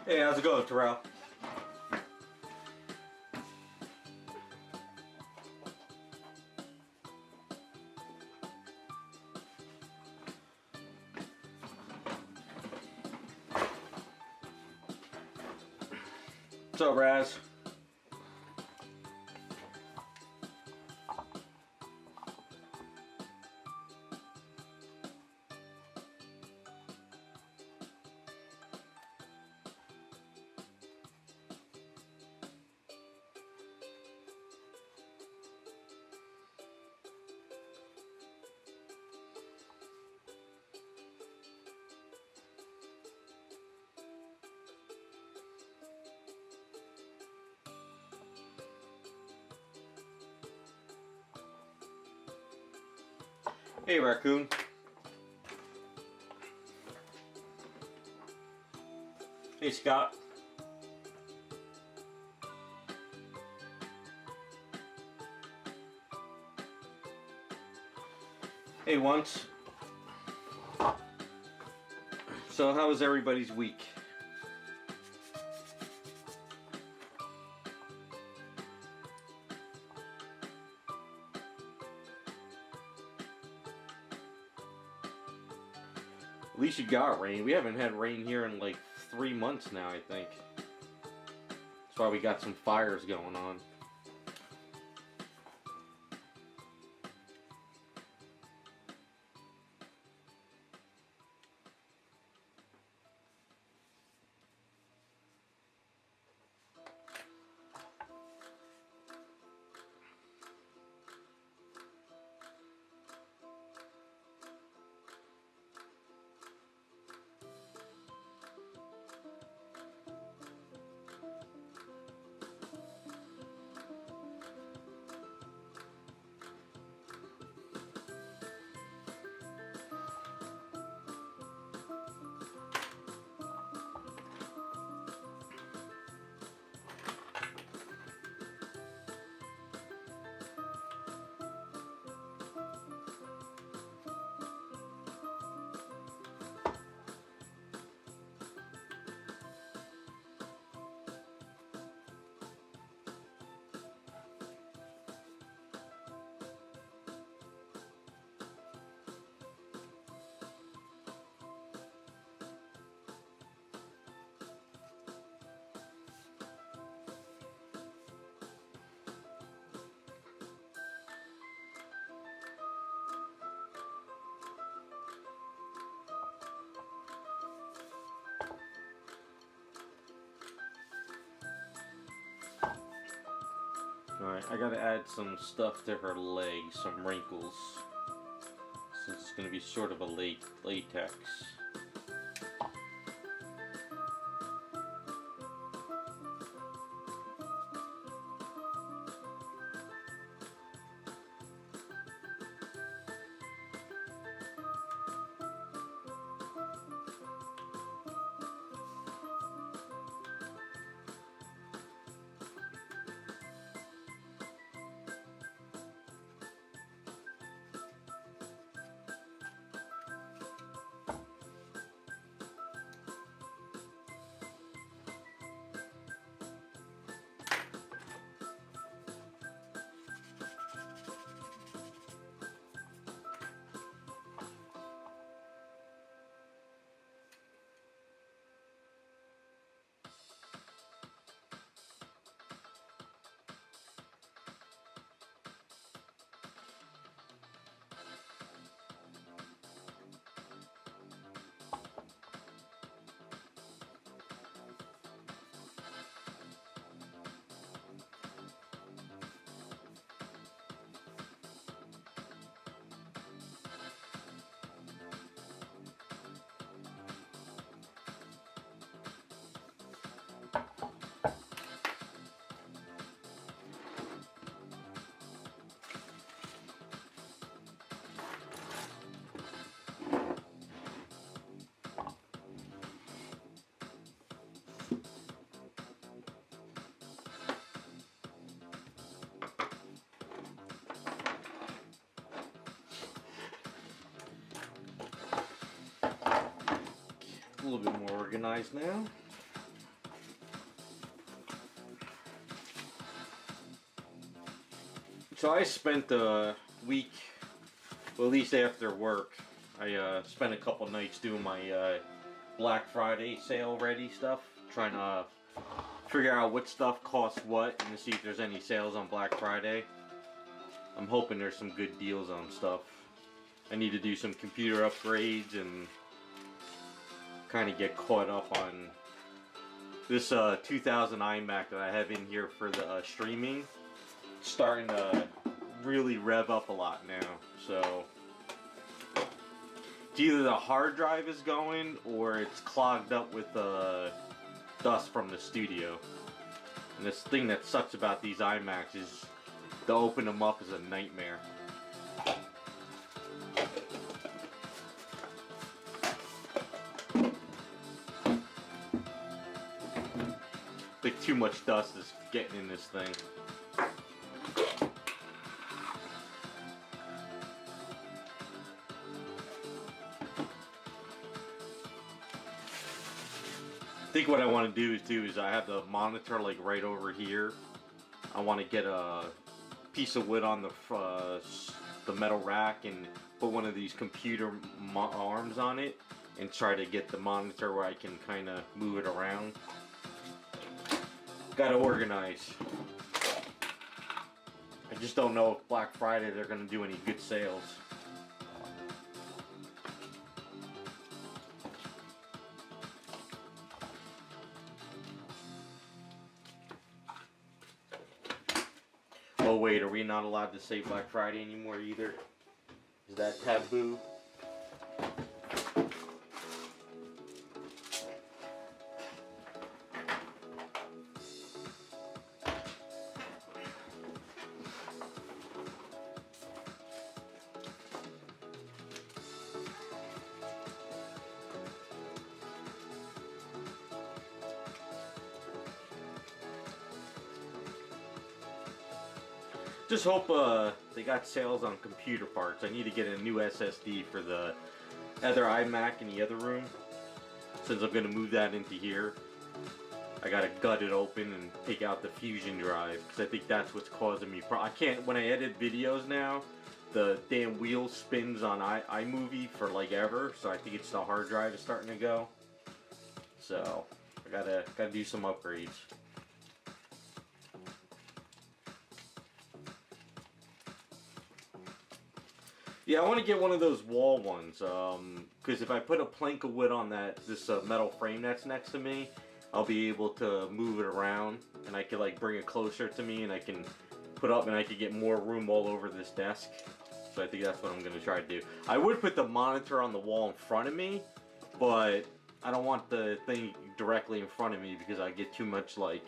Hey, how's it going, Terrell? What's up, Raz? Hey, Raccoon. Hey, Scott. Hey, Once. So, how was everybody's week? At least you got rain. We haven't had rain here in like 3 months now, I think. That's why we got some fires going on. Alright, I gotta add some stuff to her legs, some wrinkles. Since it's gonna be sort of a latex. A little bit more organized now. So I spent a week, well, at least after work, I spent a couple nights doing my Black Friday sale ready stuff, trying to figure out what stuff costs what and to see if there's any sales on Black Friday. I'm hoping there's some good deals on stuff. I need to do some computer upgrades and kind of get caught up on this 2000 iMac that I have in here for the streaming. It's starting to really rev up a lot now, so it's either the hard drive is going or it's clogged up with dust from the studio. And this thing that sucks about these iMacs is to open them up is a nightmare. I think too much dust is getting in this thing. I think what I want to do is I have the monitor like right over here. I want to get a piece of wood on the metal rack and put one of these computer arms on it and try to get the monitor where I can kind of move it around. Gotta organize. I just don't know if Black Friday they're gonna do any good sales. Oh wait, are we not allowed to say Black Friday anymore either? Is that taboo? Just hope they got sales on computer parts. I need to get a new SSD for the other iMac in the other room. Since I'm going to move that into here, I got to gut it open and take out the Fusion drive because I think that's what's causing me I can't, when I edit videos now, the damn wheel spins on iMovie for like ever, so I think it's the hard drive is starting to go. So I gotta do some upgrades. Yeah, I want to get one of those wall ones, because if I put a plank of wood on this metal frame that's next to me, I'll be able to move it around, and I can like bring it closer to me, and I can put up, and I can get more room all over this desk. So I think that's what I'm going to try to do. I would put the monitor on the wall in front of me, but I don't want the thing directly in front of me because I get too much like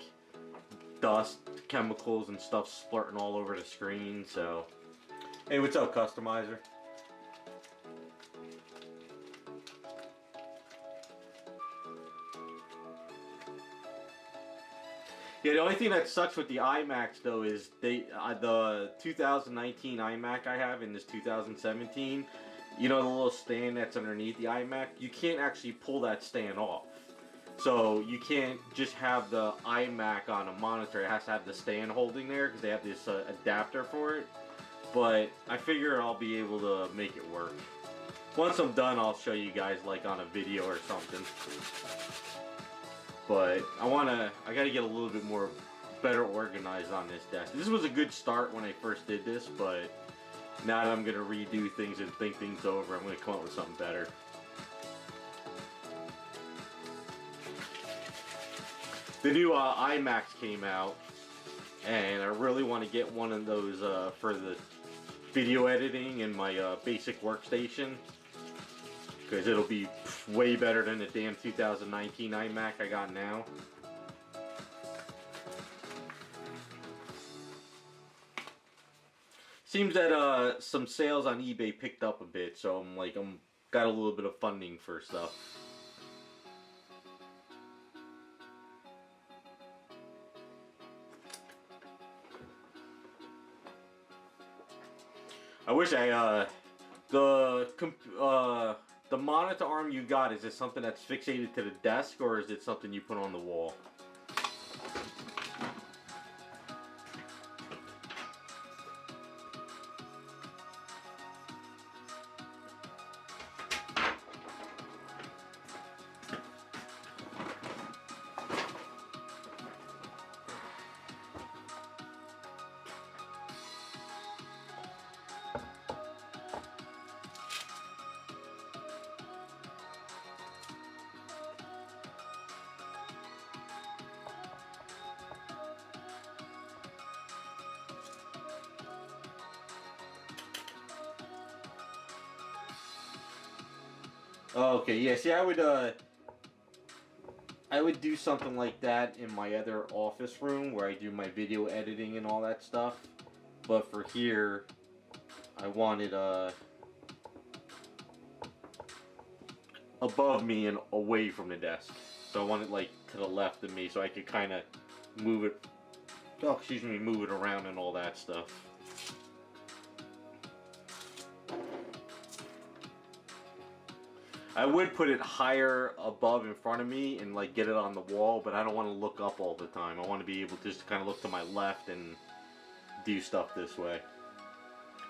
dust, chemicals, and stuff splurting all over the screen, so... Hey, what's up, Customizer? Yeah, the only thing that sucks with the iMacs though is the 2019 iMac I have in this 2017, you know the little stand that's underneath the iMac, you can't actually pull that stand off. So you can't just have the iMac on a monitor, it has to have the stand holding there because they have this adapter for it. But I figure I'll be able to make it work. Once I'm done, I'll show you guys like on a video or something. But I gotta get a little bit more better organized on this desk. This was a good start when I first did this, but now that I'm gonna redo things and think things over, I'm gonna come up with something better. The new iMacs came out, and I really want to get one of those for the video editing in my basic workstation, because it'll be way better than the damn 2019 iMac I got now. Seems that some sales on eBay picked up a bit, so I'm got a little bit of funding for stuff. I wish the monitor arm you got, is it something that's fixated to the desk or is it something you put on the wall? Oh, okay, yeah. See, I would do something like that in my other office room where I do my video editing and all that stuff. But for here, I wanted above me and away from the desk. So I want it like to the left of me so I could kind of move it, oh, excuse me, move it around and all that stuff. I would put it higher above in front of me and like get it on the wall, but I don't want to look up all the time. I want to be able to just kind of look to my left and do stuff this way.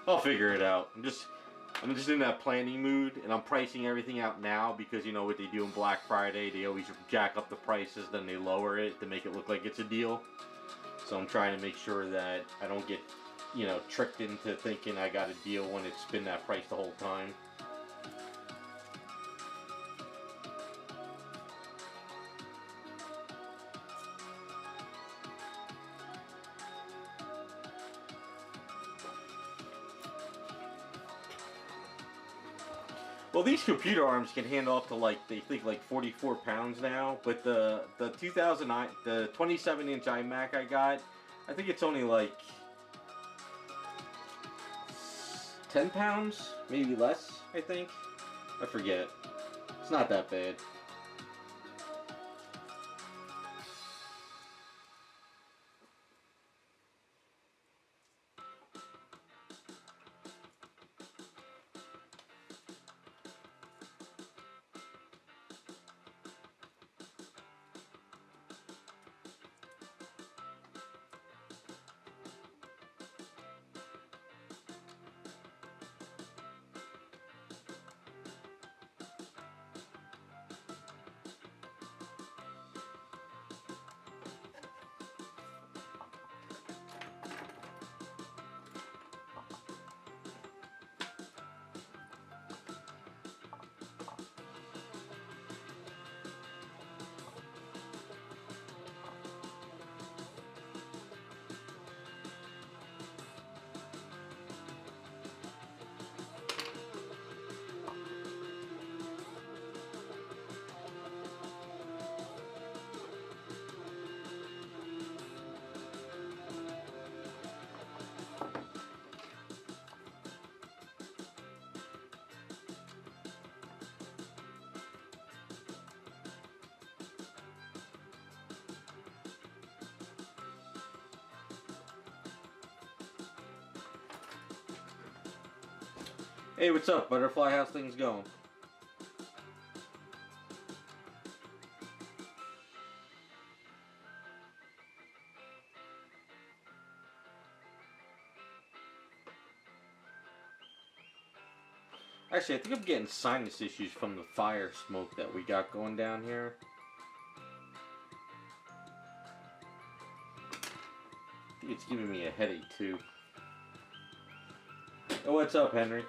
I'll figure it out. I'm just in that planning mood, and I'm pricing everything out now because you know what they do on Black Friday. They always jack up the prices, then they lower it to make it look like it's a deal. So I'm trying to make sure that I don't get, you know, tricked into thinking I got a deal when it's been that price the whole time. Well, these computer arms can handle up to like they think like 44 pounds now, but the 27-inch iMac I got, I think it's only like 10 pounds, maybe less. I think, I forget. It's not that bad. Hey, what's up, Butterfly? How's things going? Actually, I think I'm getting sinus issues from the fire smoke that we got going down here. I think it's giving me a headache too. Oh, what's up, Henry?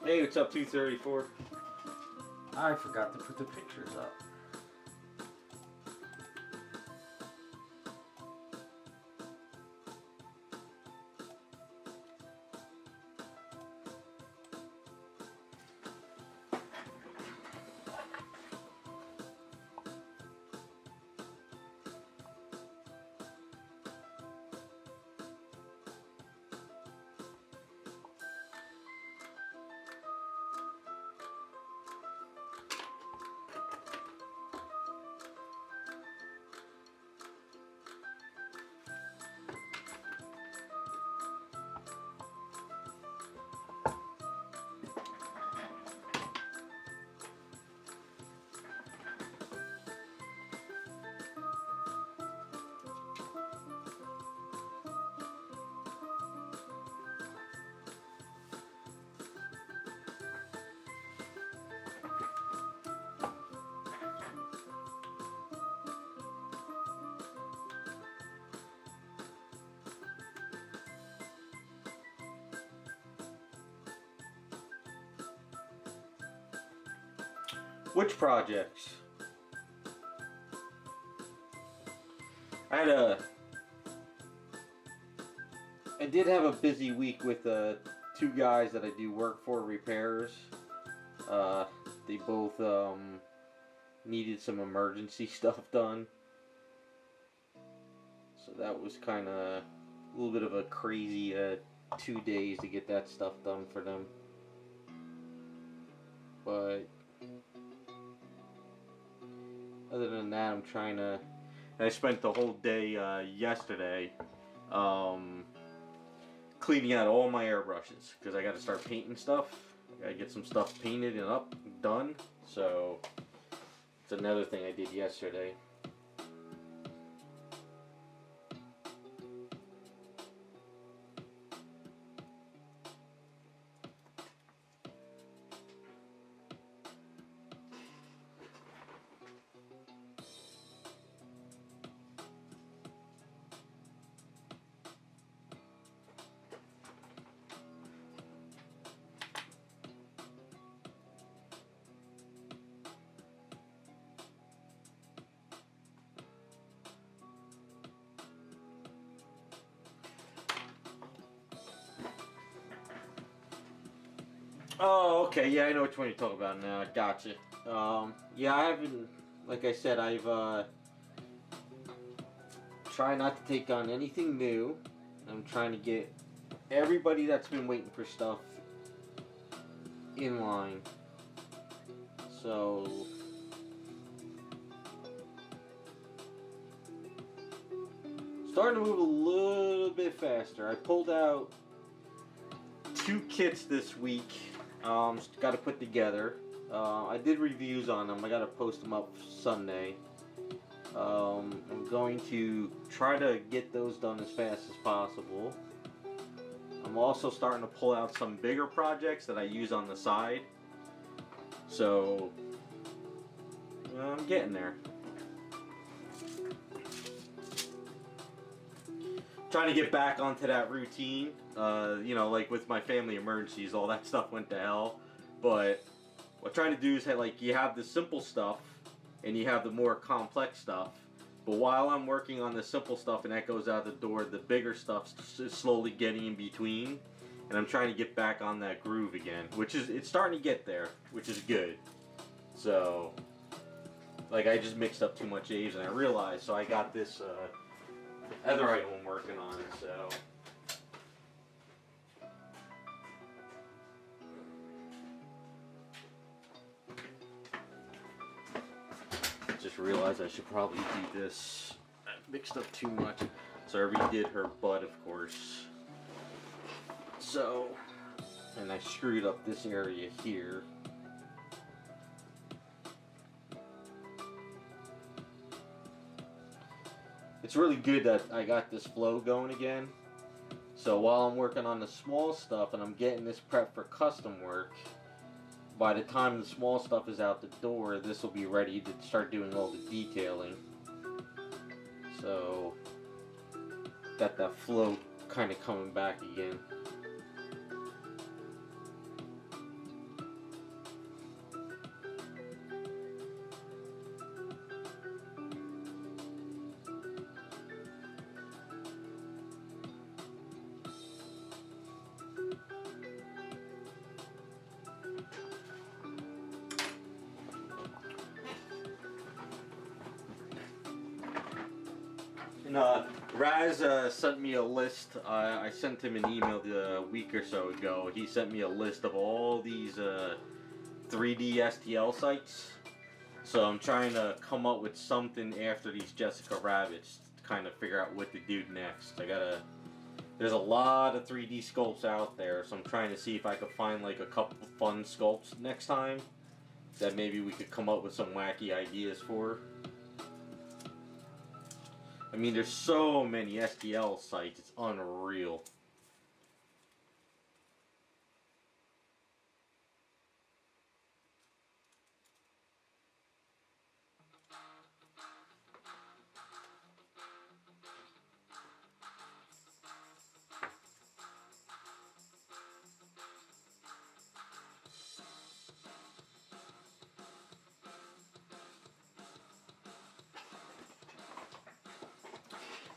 Hey, what's up, 234? I forgot to put the pictures up. Which projects? I did have a busy week with two guys that I do work for, repairs. They both needed some emergency stuff done. So that was kind of a little bit of a crazy 2 days to get that stuff done for them. But other than that, I'm trying to... I spent the whole day yesterday cleaning out all my airbrushes because I got to start painting stuff. I got to get some stuff painted and up, done. So it's another thing I did yesterday. Oh, okay. Yeah, I know which one you're talking about now. Gotcha. Yeah, I haven't. Like I said, I've tried not to take on anything new. I'm trying to get everybody that's been waiting for stuff in line. So starting to move a little bit faster. I pulled out 2 kits this week. Got to put together. I did reviews on them. I got to post them up Sunday. I'm going to try to get those done as fast as possible. I'm also starting to pull out some bigger projects that I use on the side. So I'm getting there. Trying to get back onto that routine. You know, like with my family emergencies, all that stuff went to hell. But what I'm trying to do is like you have the simple stuff and you have the more complex stuff. But while I'm working on the simple stuff and that goes out the door, the bigger stuff is slowly getting in between. And I'm trying to get back on that groove again, which is, it's starting to get there, which is good. So, like I just mixed up too much A's and I realized, so I got this other item I'm working on, so. Just realized I should probably do this. I mixed up too much. So I redid her butt, of course. So, and I screwed up this area here. It's really good that I got this flow going again. So while I'm working on the small stuff and I'm getting this prep for custom work, by the time the small stuff is out the door, this will be ready to start doing all the detailing. So, got that flow kind of coming back again. And Raz sent me a list. I sent him an email a week or so ago. He sent me a list of all these 3D STL sites. So I'm trying to come up with something after these Jessica Rabbits to kind of figure out what to do next. There's a lot of 3D sculpts out there, so I'm trying to see if I could find like a couple of fun sculpts next time that maybe we could come up with some wacky ideas for. I mean, there's so many STL sites, it's unreal.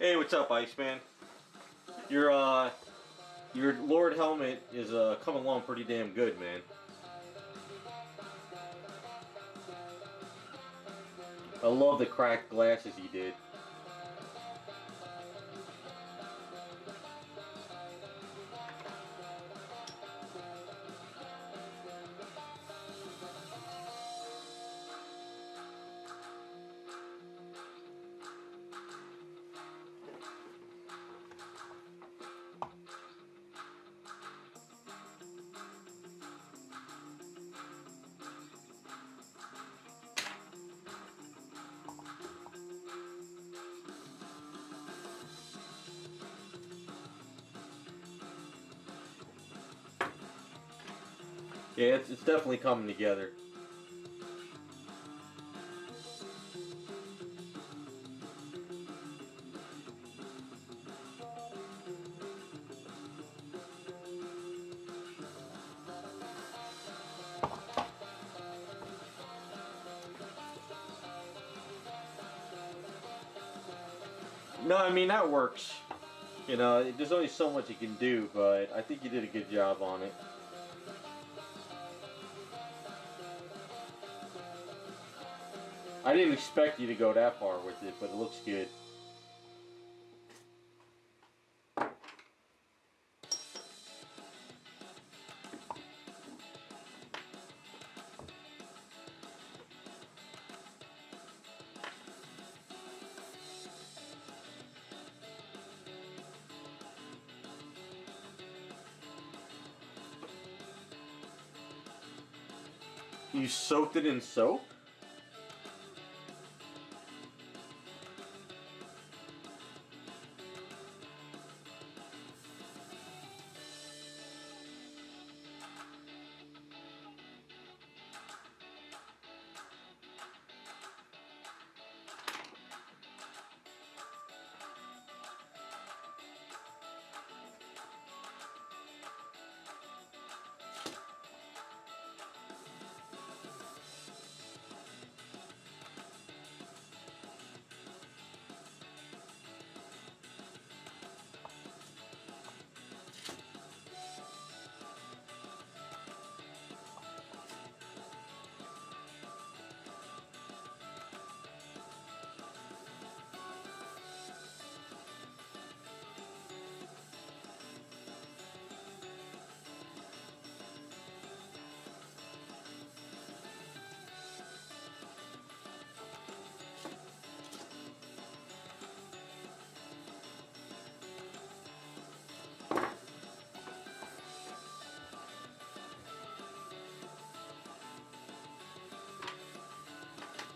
Hey, what's up, Iceman? Your Lord helmet is coming along pretty damn good, man. I love the cracked glasses he did. Yeah, it's definitely coming together. No, I mean, that works. You know, there's only so much you can do, but I think you did a good job on it. I didn't expect you to go that far with it, but it looks good. You soaked it in soap?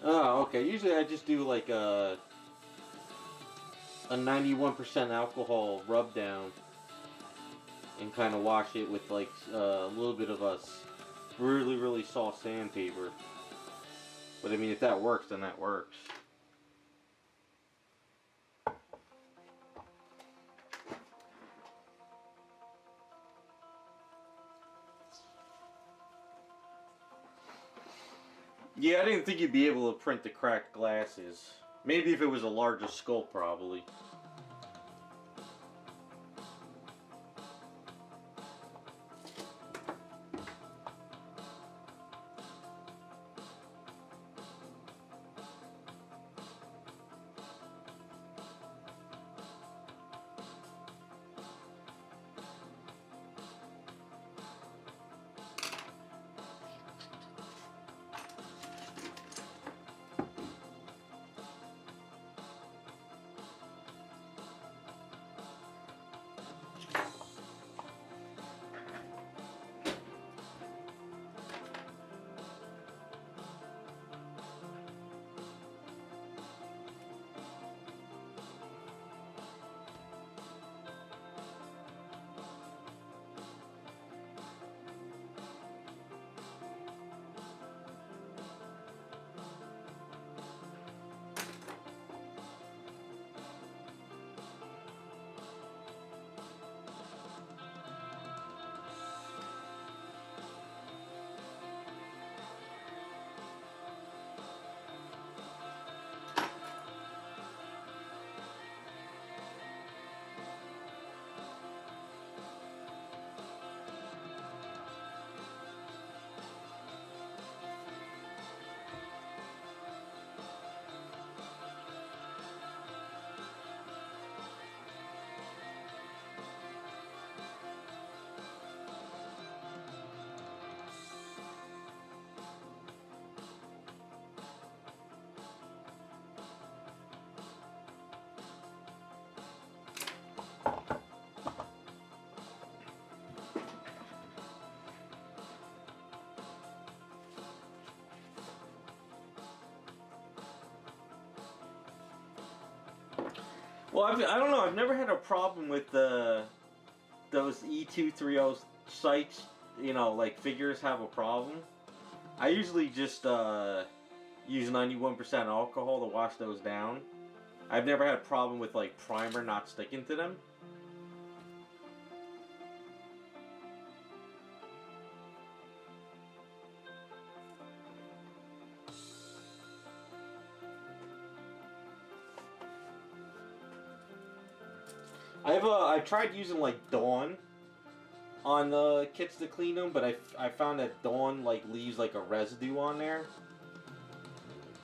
Oh, okay. Usually I just do like a 91% alcohol rub down and kind of wash it with like a little bit of a really soft sandpaper. But I mean, if that works, then that works. Yeah, I didn't think you'd be able to print the cracked glasses. Maybe if it was a larger sculpt, probably. Well, I don't know. I've never had a problem with those E230 sites. You know, like figures have a problem. I usually just use 91% alcohol to wash those down. I've never had a problem with like primer not sticking to them. I've tried using like Dawn on the kits to clean them, but I found that Dawn like leaves like a residue on there.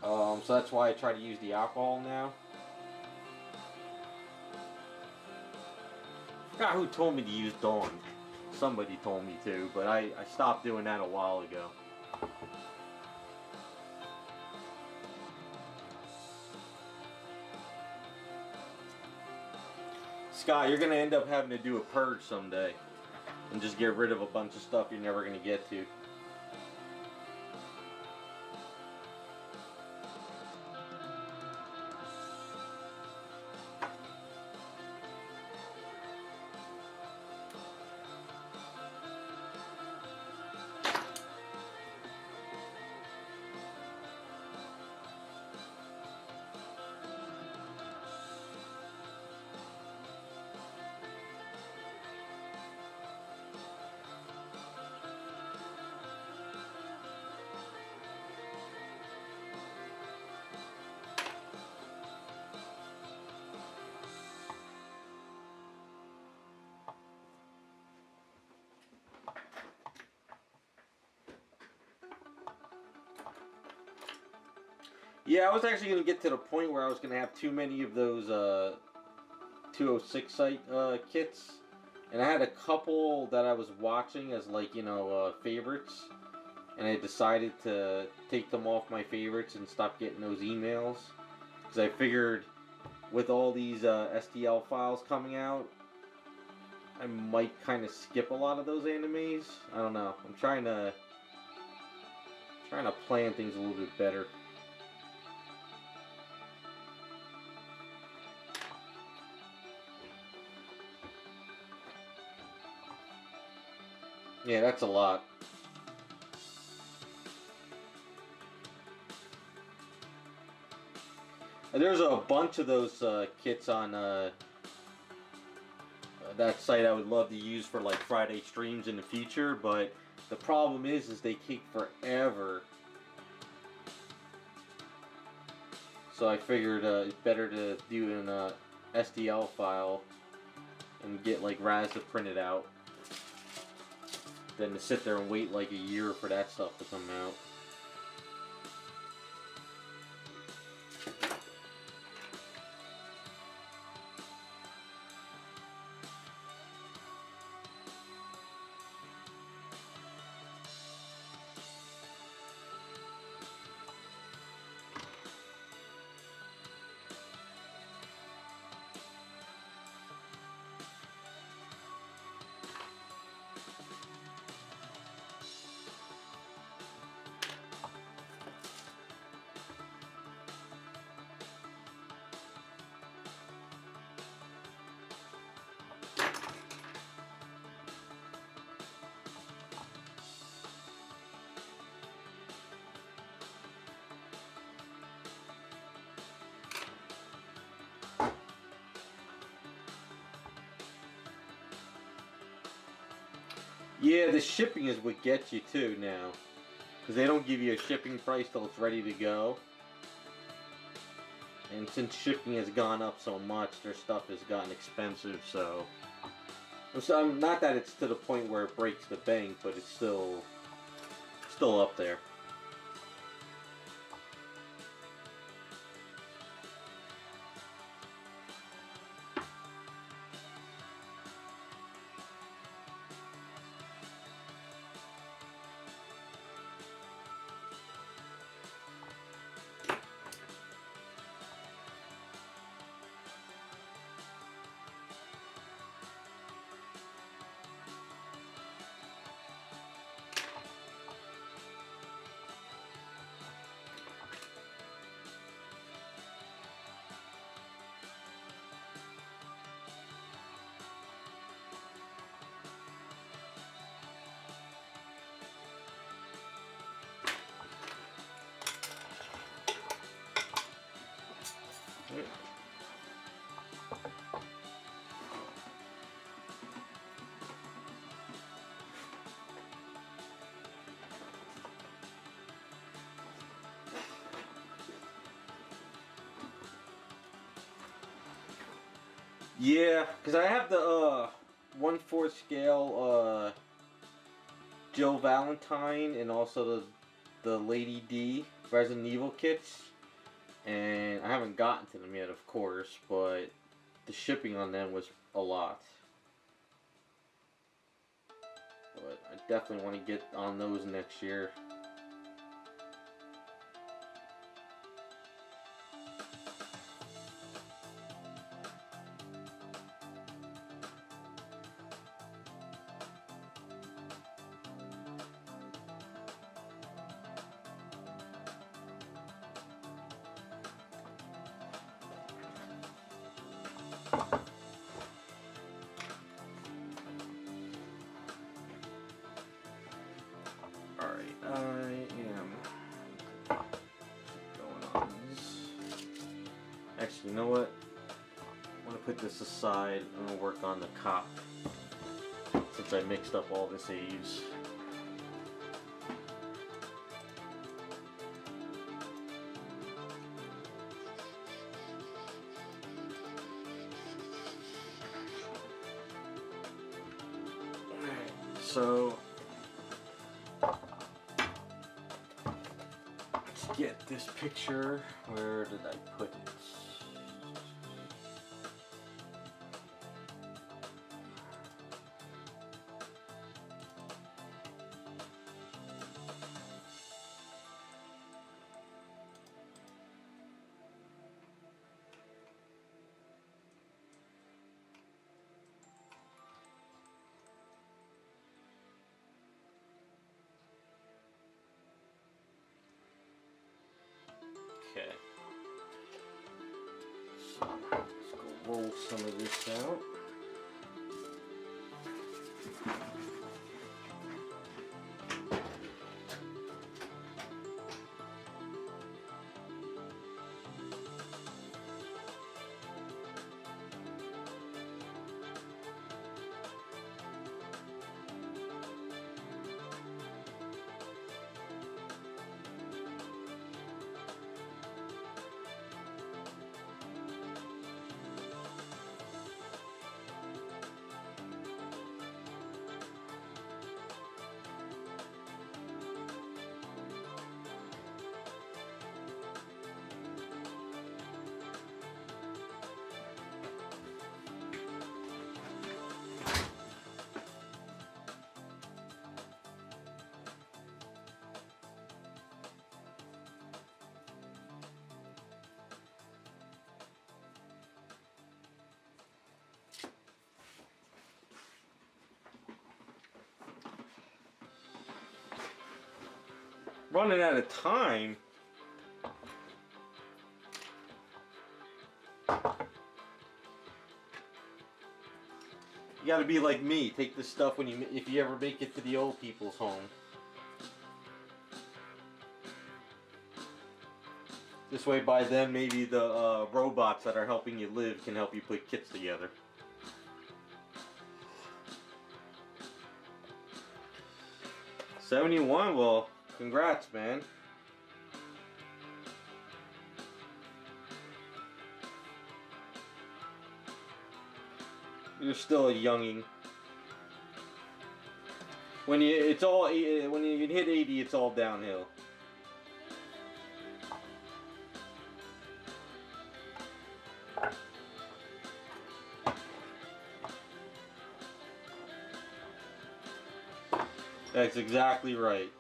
So that's why I try to use the alcohol now. I forgot who told me to use Dawn. Somebody told me to, but I stopped doing that a while ago. Scott, you're gonna end up having to do a purge someday and just get rid of a bunch of stuff you're never gonna get to. Yeah, I was actually going to get to the point where I was going to have too many of those 206 site kits. And I had a couple that I was watching as like, you know, favorites. And I decided to take them off my favorites and stop getting those emails. Because I figured with all these STL files coming out, I might kind of skip a lot of those animes. I don't know. I'm trying to plan things a little bit better. Yeah, that's a lot. There's a bunch of those kits on that site I would love to use for like Friday streams in the future, but the problem is they take forever. So I figured it's better to do an STL file and get like RAS to print it out than to sit there and wait like a year for that stuff to come out. Yeah, the shipping is what gets you too now. Because they don't give you a shipping price till it's ready to go. And since shipping has gone up so much, their stuff has gotten expensive, so... not that it's to the point where it breaks the bank, but it's still up there. Yeah, because I have the 1/4 scale Jill Valentine and also the Lady D Resident Evil kits, and I haven't gotten to them yet, of course, but the shipping on them was a lot. But I definitely want to get on those next year. Alright, I am going on these. Actually, you know what? I'm going to put this aside. I'm going to work on the cop since I mixed up all the saves. Alright, so let's get this picture. Where did I put it? Okay. So let's go roll some of this out. Running out of time. You gotta be like me. Take this stuff when if you ever make it to the old people's home. This way, by then, maybe the robots that are helping you live can help you put kits together. $71. Well, congrats, man. You're still a youngin'. When you hit 80, it's all downhill. That's exactly right.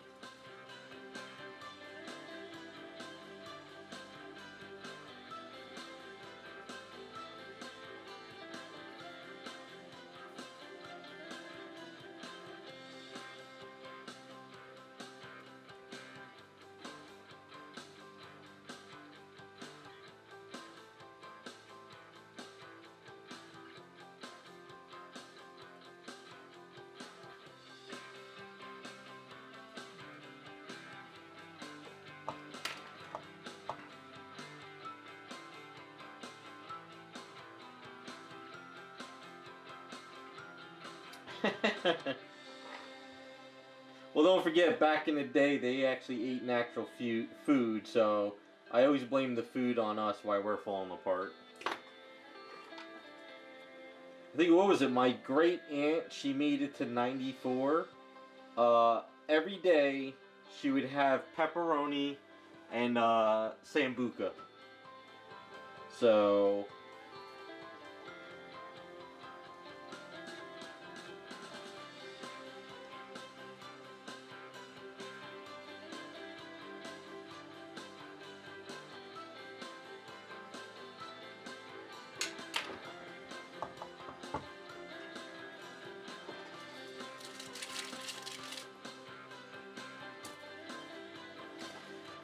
Well, don't forget, back in the day, they actually ate natural food, so I always blame the food on us why we're falling apart. I think, what was it, my great aunt, she made it to 94. Every day, she would have pepperoni and sambuca. So...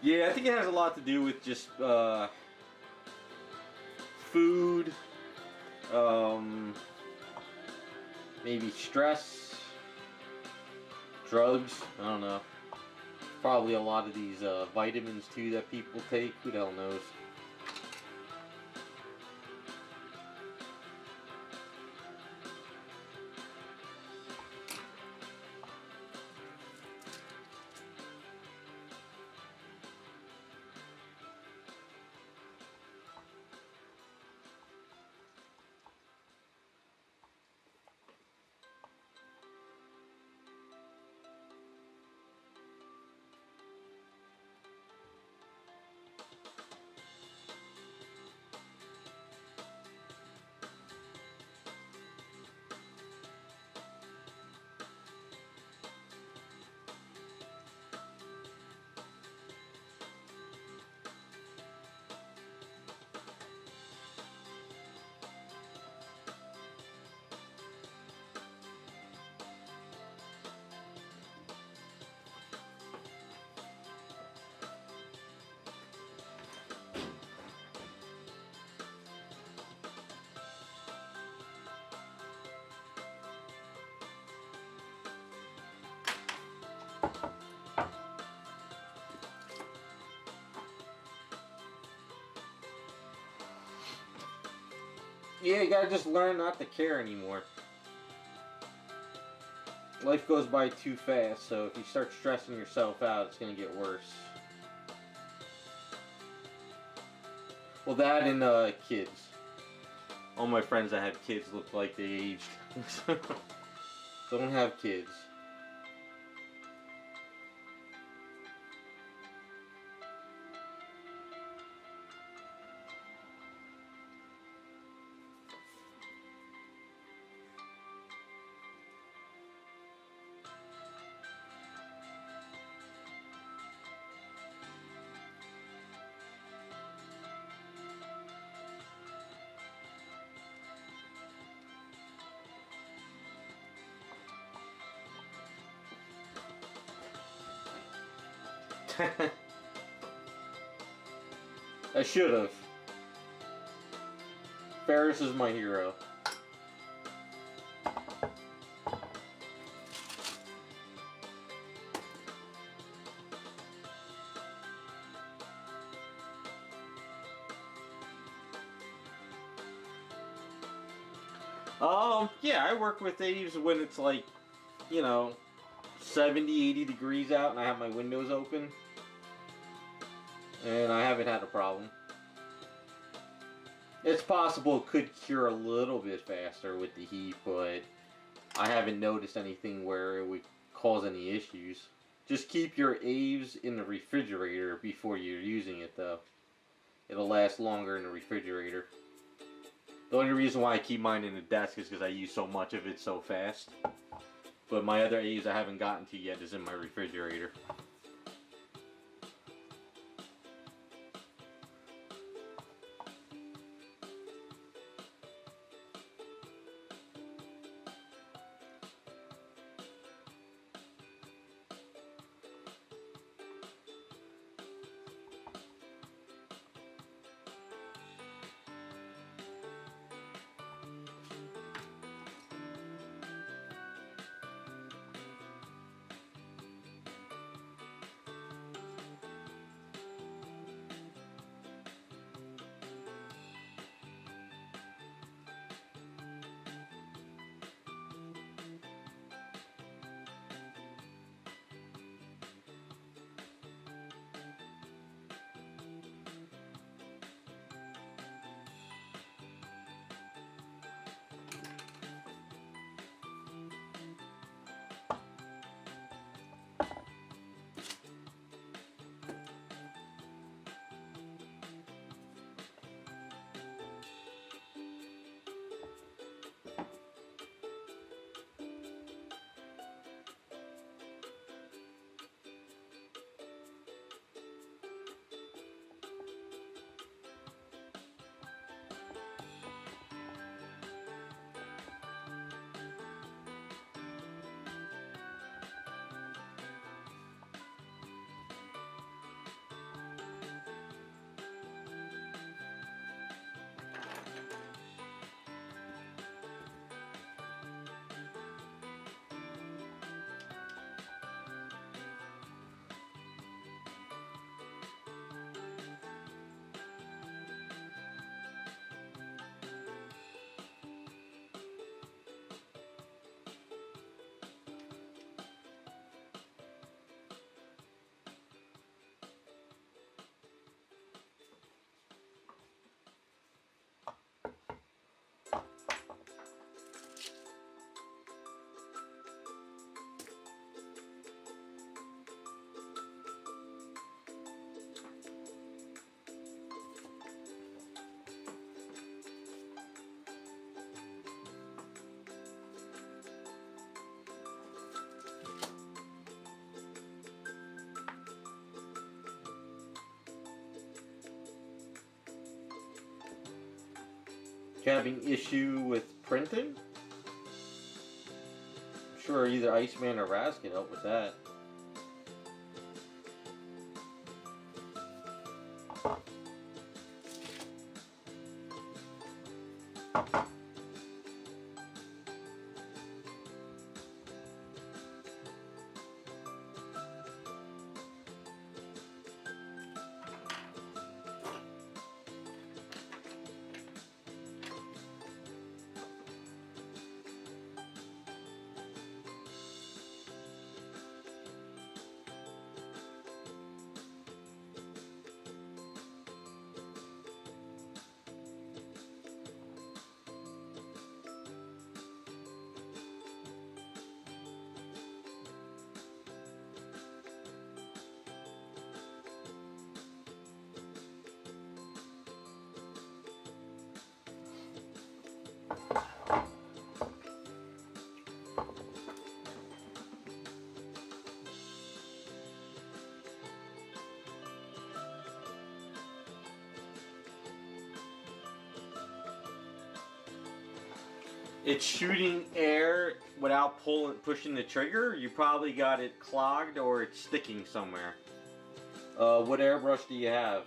yeah, I think it has a lot to do with just food, maybe stress, drugs, I don't know. Probably a lot of these vitamins too that people take, who the hell knows. Yeah, you gotta just learn not to care anymore. Life goes by too fast, so if you start stressing yourself out, it's gonna get worse. Well, that and kids. All my friends that have kids look like they aged. Don't have kids. I should have. Ferris is my hero. Yeah, I work with Aves when it's like, you know, 70, 80 degrees out and I have my windows open. And I haven't had a problem. It's possible it could cure a little bit faster with the heat, but I haven't noticed anything where it would cause any issues. Just keep your Aves in the refrigerator before you're using it, though. It'll last longer in the refrigerator. The only reason why I keep mine in the desk is because I use so much of it so fast. But my other Aves I haven't gotten to yet is in my refrigerator. having issue with printing? I'm sure either Iceman or Raz can help with that. It's shooting air without pushing the trigger. You probably got it clogged or it's sticking somewhere. What airbrush do you have?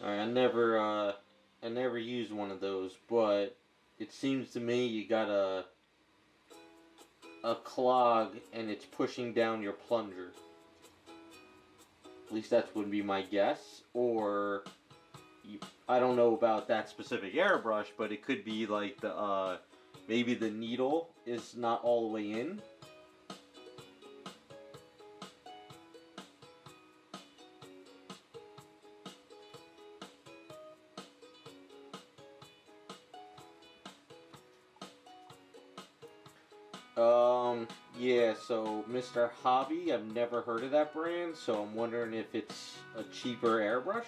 Alright, I never used one of those, but it seems to me you got a clog and it's pushing down your plunger. At least that would be my guess. Or I don't know about that specific airbrush, but it could be like the maybe the needle is not all the way in. Yeah, so Mr. Hobby, I've never heard of that brand, so I'm wondering if it's a cheaper airbrush.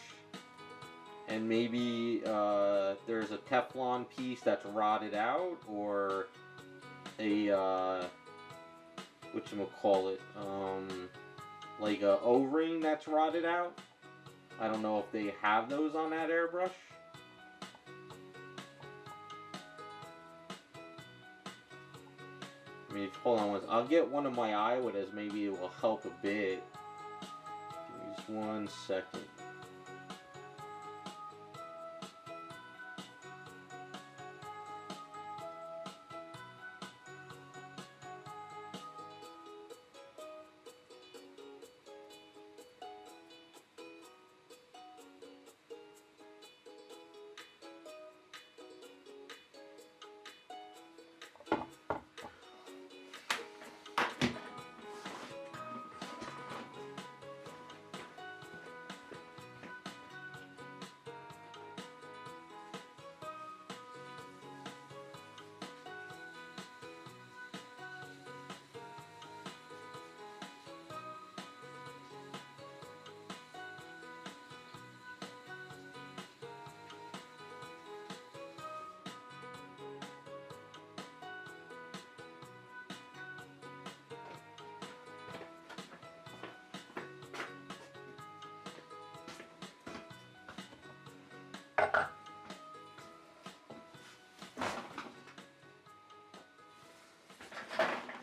And maybe there's a Teflon piece that's rotted out, or a, whatchamacallit, like a O-ring that's rotted out. I don't know if they have those on that airbrush. I mean, hold on, I'll get one of my Iowas, maybe it will help a bit. Give me just 1 second.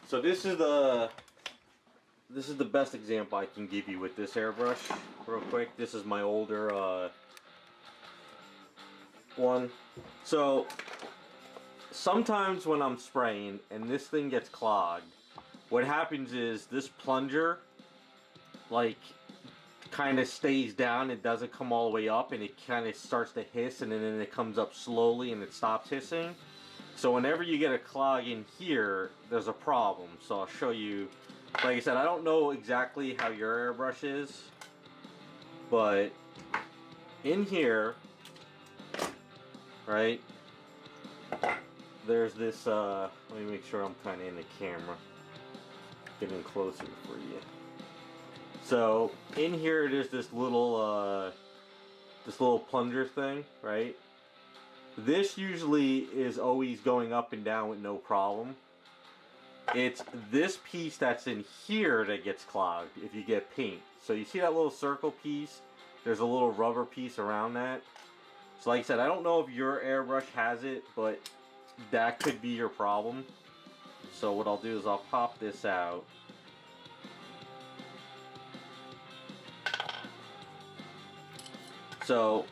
So this is the best example I can give you with this airbrush. Real quick, this is my older one. So sometimes when I'm spraying and this thing gets clogged, what happens is this plunger, like, kind of stays down. It doesn't come all the way up, and it kind of starts to hiss, and then it comes up slowly and it stops hissing. So whenever you get a clog in here, there's a problem. So I'll show you. Like I said, I don't know exactly how your airbrush is, but in here, right, there's this, let me make sure I'm kind of in the camera, getting closer for you. So in here, there's this little plunger thing, right? This usually is always going up and down with no problem. It's this piece that's in here that gets clogged if you get paint. So you see that little circle piece? There's a little rubber piece around that. So like I said, I don't know if your airbrush has it, but that could be your problem. So what I'll do is I'll pop this out. So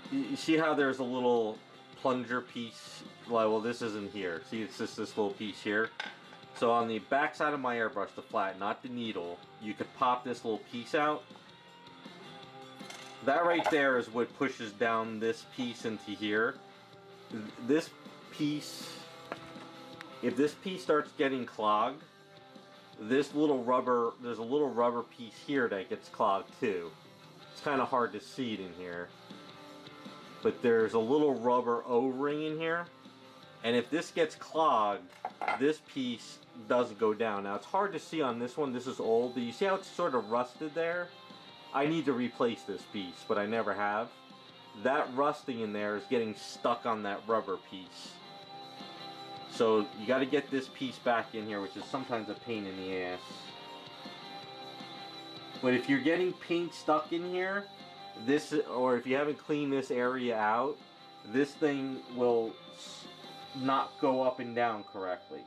you see how there's a little plunger piece? Well, this isn't here. See, it's just this little piece here. So on the back side of my airbrush, the flat, not the needle, you could pop this little piece out. That right there is what pushes down this piece into here. This piece, if this piece starts getting clogged, this little rubber, there's a little rubber piece here that gets clogged too. It's kind of hard to see it in here. But there's a little rubber O-ring in here. And if this gets clogged, this piece doesn't go down. Now it's hard to see on this one. This is old. Do you see how it's sort of rusted there? I need to replace this piece, but I never have. That rusting in there is getting stuck on that rubber piece. So you got to get this piece back in here, which is sometimes a pain in the ass. But if you're getting paint stuck in here, this, or if you haven't cleaned this area out, this thing will not go up and down correctly.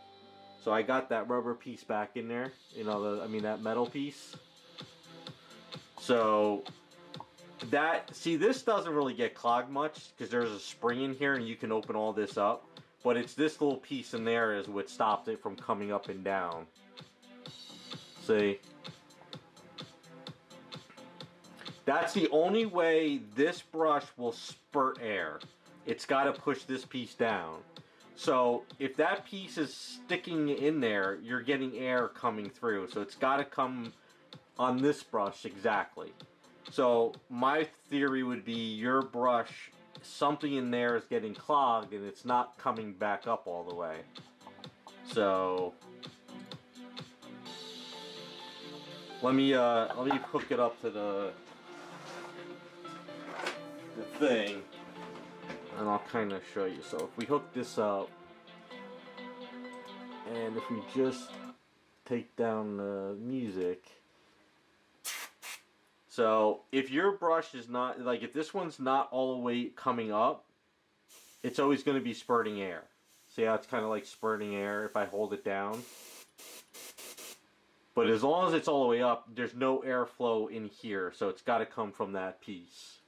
So I got that rubber piece back in there, you know, that metal piece. So that, see, this doesn't really get clogged much because there's a spring in here and you can open all this up. But it's this little piece in there is what stopped it from coming up and down. See? That's the only way this brush will spurt air. It's got to push this piece down. So if that piece is sticking in there, you're getting air coming through. So it's got to come on this brush exactly. So my theory would be your brush, something in there is getting clogged and it's not coming back up all the way. So let me hook it up to the thing, and I'll kind of show you. So if we hook this up, and if we just take down the music. So if your brush is not, like if this one's not all the way coming up, it's always going to be spurting air. See how it's kind of like spurting air if I hold it down? But as long as it's all the way up, there's no airflow in here, so it's got to come from that piece.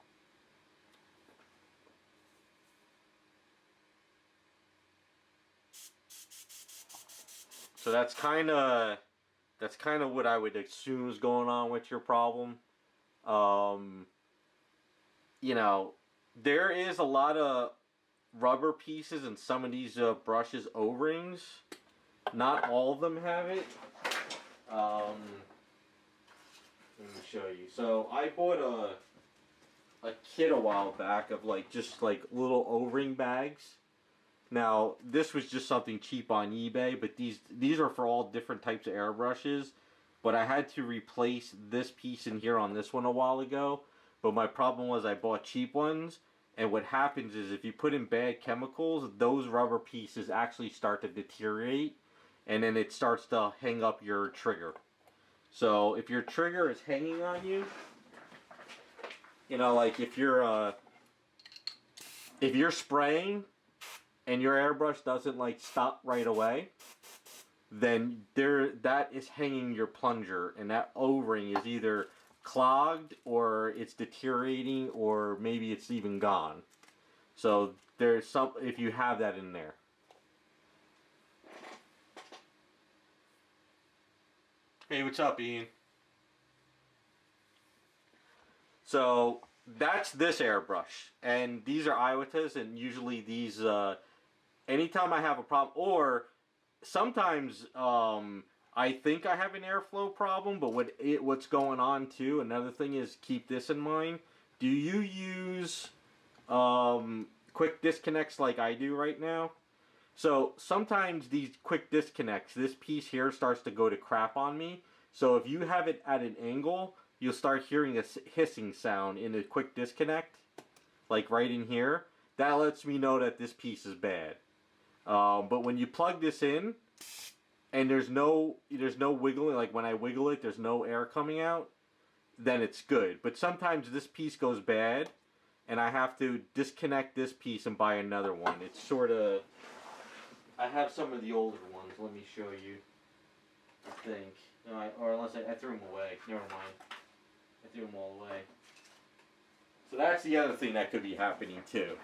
So that's kind of what I would assume is going on with your problem. You know, there is a lot of rubber pieces in some of these brushes O-rings. Not all of them have it. Let me show you. So I bought a kit a while back of just little O-ring bags. Now this was just something cheap on eBay, but these are for all different types of airbrushes. But I had to replace this piece in here on this one a while ago. But my problem was I bought cheap ones, and what happens is if you put in bad chemicals, those rubber pieces actually start to deteriorate, and then it starts to hang up your trigger. So if your trigger is hanging on you, you know, like if you're spraying and your airbrush doesn't stop right away, then that is hanging your plunger, and that O-ring is either clogged or it's deteriorating, or maybe it's even gone. So there's some, if you have that in there. Hey, what's up, Ian? So that's this airbrush, and these are Iwatas, and usually these, anytime I have a problem, or sometimes I think I have an airflow problem, but what's going on too, another thing is, keep this in mind. Do you use quick disconnects like I do right now? So sometimes these quick disconnects, this piece here starts to go to crap on me. So if you have it at an angle, you'll start hearing a hissing sound in a quick disconnect, like right in here. That lets me know that this piece is bad. But when you plug this in, and there's no wiggling, like when I wiggle it, there's no air coming out, then it's good. But sometimes this piece goes bad, and I have to disconnect this piece and buy another one. It's sort of, I have some of the older ones. Let me show you. I think, no, or unless I threw them away. Never mind. I threw them all away. So that's the other thing that could be happening too.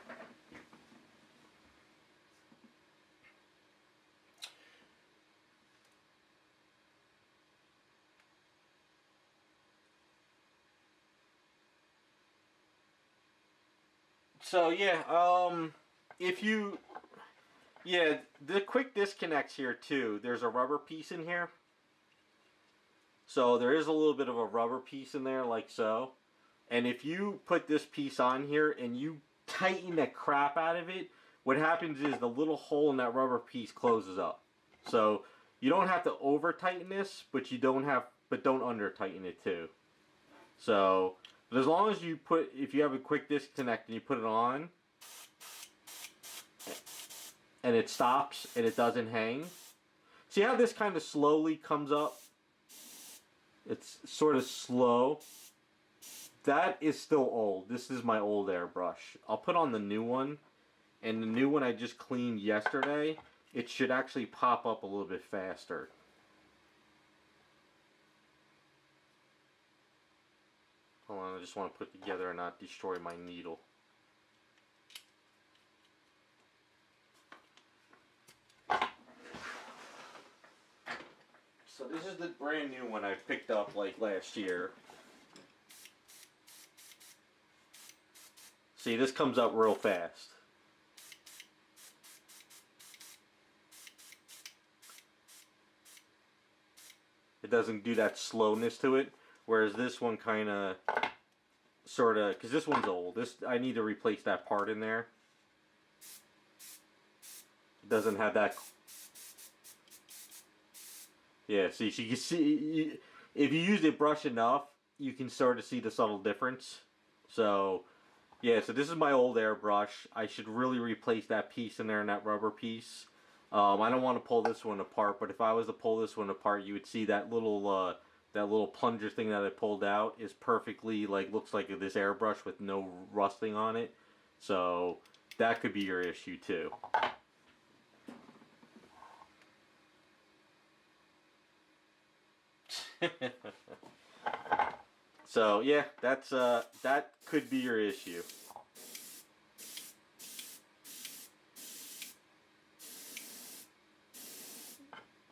So yeah, the quick disconnects here too. There's a rubber piece in here. So there is a little bit of a rubber piece in there, like so. And if you put this piece on here and you tighten the crap out of it, what happens is the little hole in that rubber piece closes up. So you don't have to over tighten this, but don't under tighten it too. So, but as long as if you have a quick disconnect and you put it on, and it stops and it doesn't hang. See how this kind of slowly comes up? It's sort of slow. That is still old. This is my old airbrush. I'll put on the new one, and the new one I just cleaned yesterday. It should actually pop up a little bit faster. Hold on, I just want to put it together and not destroy my needle. So this is the brand new one I picked up like last year. See, this comes up real fast. It doesn't do that slowness to it, whereas this one kind of, sort of, because this one's old. I need to replace that part in there. It doesn't have that. Yeah, see, so you can see, if you use the brush enough, you can sort of see the subtle difference. So, yeah, so this is my old airbrush. I should really replace that piece in there and that rubber piece. I don't want to pull this one apart, but if I was to pull this one apart, you would see that little plunger thing that I pulled out is perfectly, looks like this airbrush with no rusting on it. So, that could be your issue too. So yeah, that could be your issue.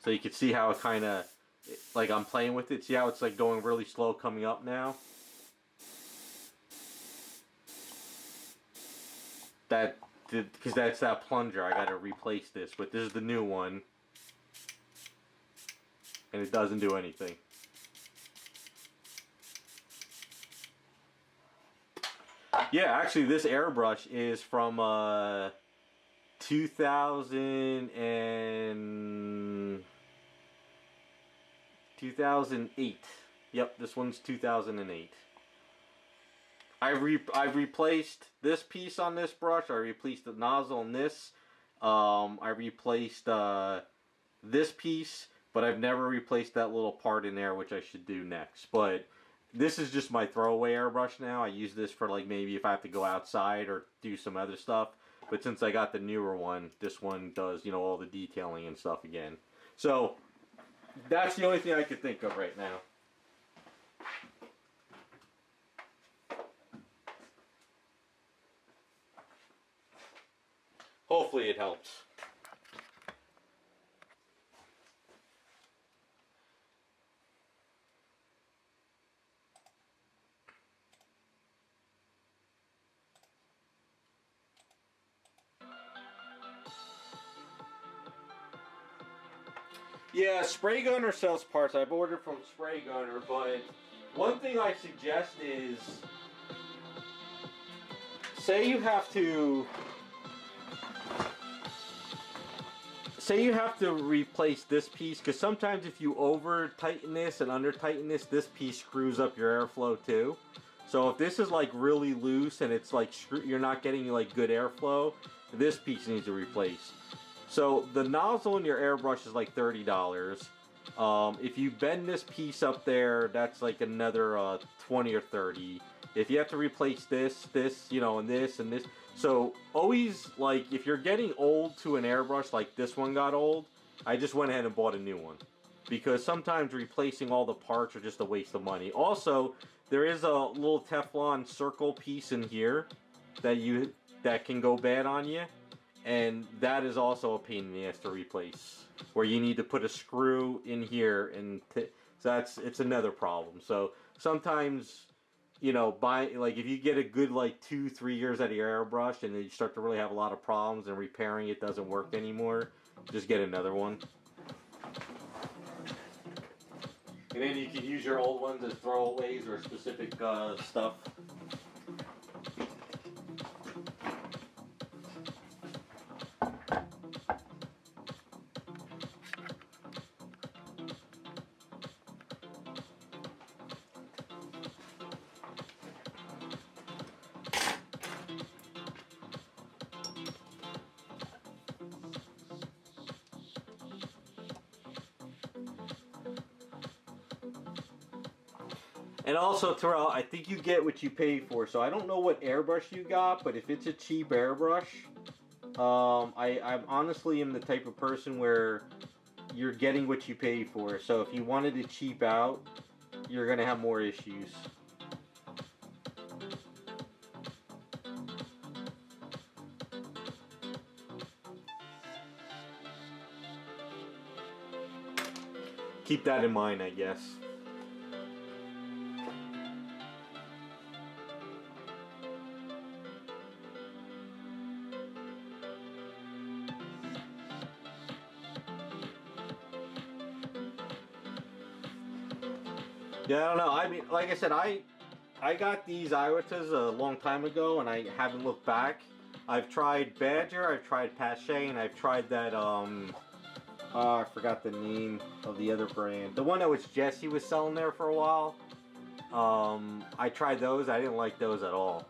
So you can see how it kind of, like I'm playing with it. See how it's like going really slow coming up now? Because that's that plunger. I gotta replace this, but this is the new one. And it doesn't do anything. Yeah, actually this airbrush is from 2008. Yep, this one's 2008. I've replaced this piece on this brush. I replaced the nozzle on this. I replaced this piece, but I've never replaced that little part in there, which I should do next. But this is just my throwaway airbrush now. I use this for like maybe if I have to go outside or do some other stuff. But since I got the newer one, this one does, you know, all the detailing and stuff again. So that's the only thing I could think of right now. Hopefully it helps. Yeah, Spray Gunner sells parts. I've ordered from Spray Gunner, but one thing I suggest is, say you have to replace this piece, because sometimes if you over tighten this and under tighten this piece screws up your airflow too. So if this is like really loose and it's like you're not getting like good airflow, this piece needs to replace. So the nozzle in your airbrush is like $30. If you bend this piece up there, that's like another 20 or 30. If you have to replace this, you know, and this, so always, like, if you're getting old to an airbrush like this one got old, I just went ahead and bought a new one, because sometimes replacing all the parts are just a waste of money. Also, there is a little Teflon circle piece in here that can go bad on you, and that is also a pain in the ass to replace, where you need to put a screw in here, and so it's another problem. So sometimes, you know, like if you get a good like 2-3 years out of your airbrush and then you start to really have a lot of problems and repairing it doesn't work anymore, just get another one. And then you can use your old ones as throwaways or specific stuff. And also, Terrell, I think you get what you pay for. So I don't know what airbrush you got, but if it's a cheap airbrush, I'm honestly am the type of person where you're getting what you pay for. So if you wanted to cheap out, you're gonna have more issues. Keep that in mind, I guess. Yeah, I don't know. I mean, like I said, I got these Iwatas a long time ago, and I haven't looked back. I've tried Badger, I've tried Pache, and I've tried that I forgot the name of the other brand. The one that was Jesse was selling there for a while. I tried those. I didn't like those at all.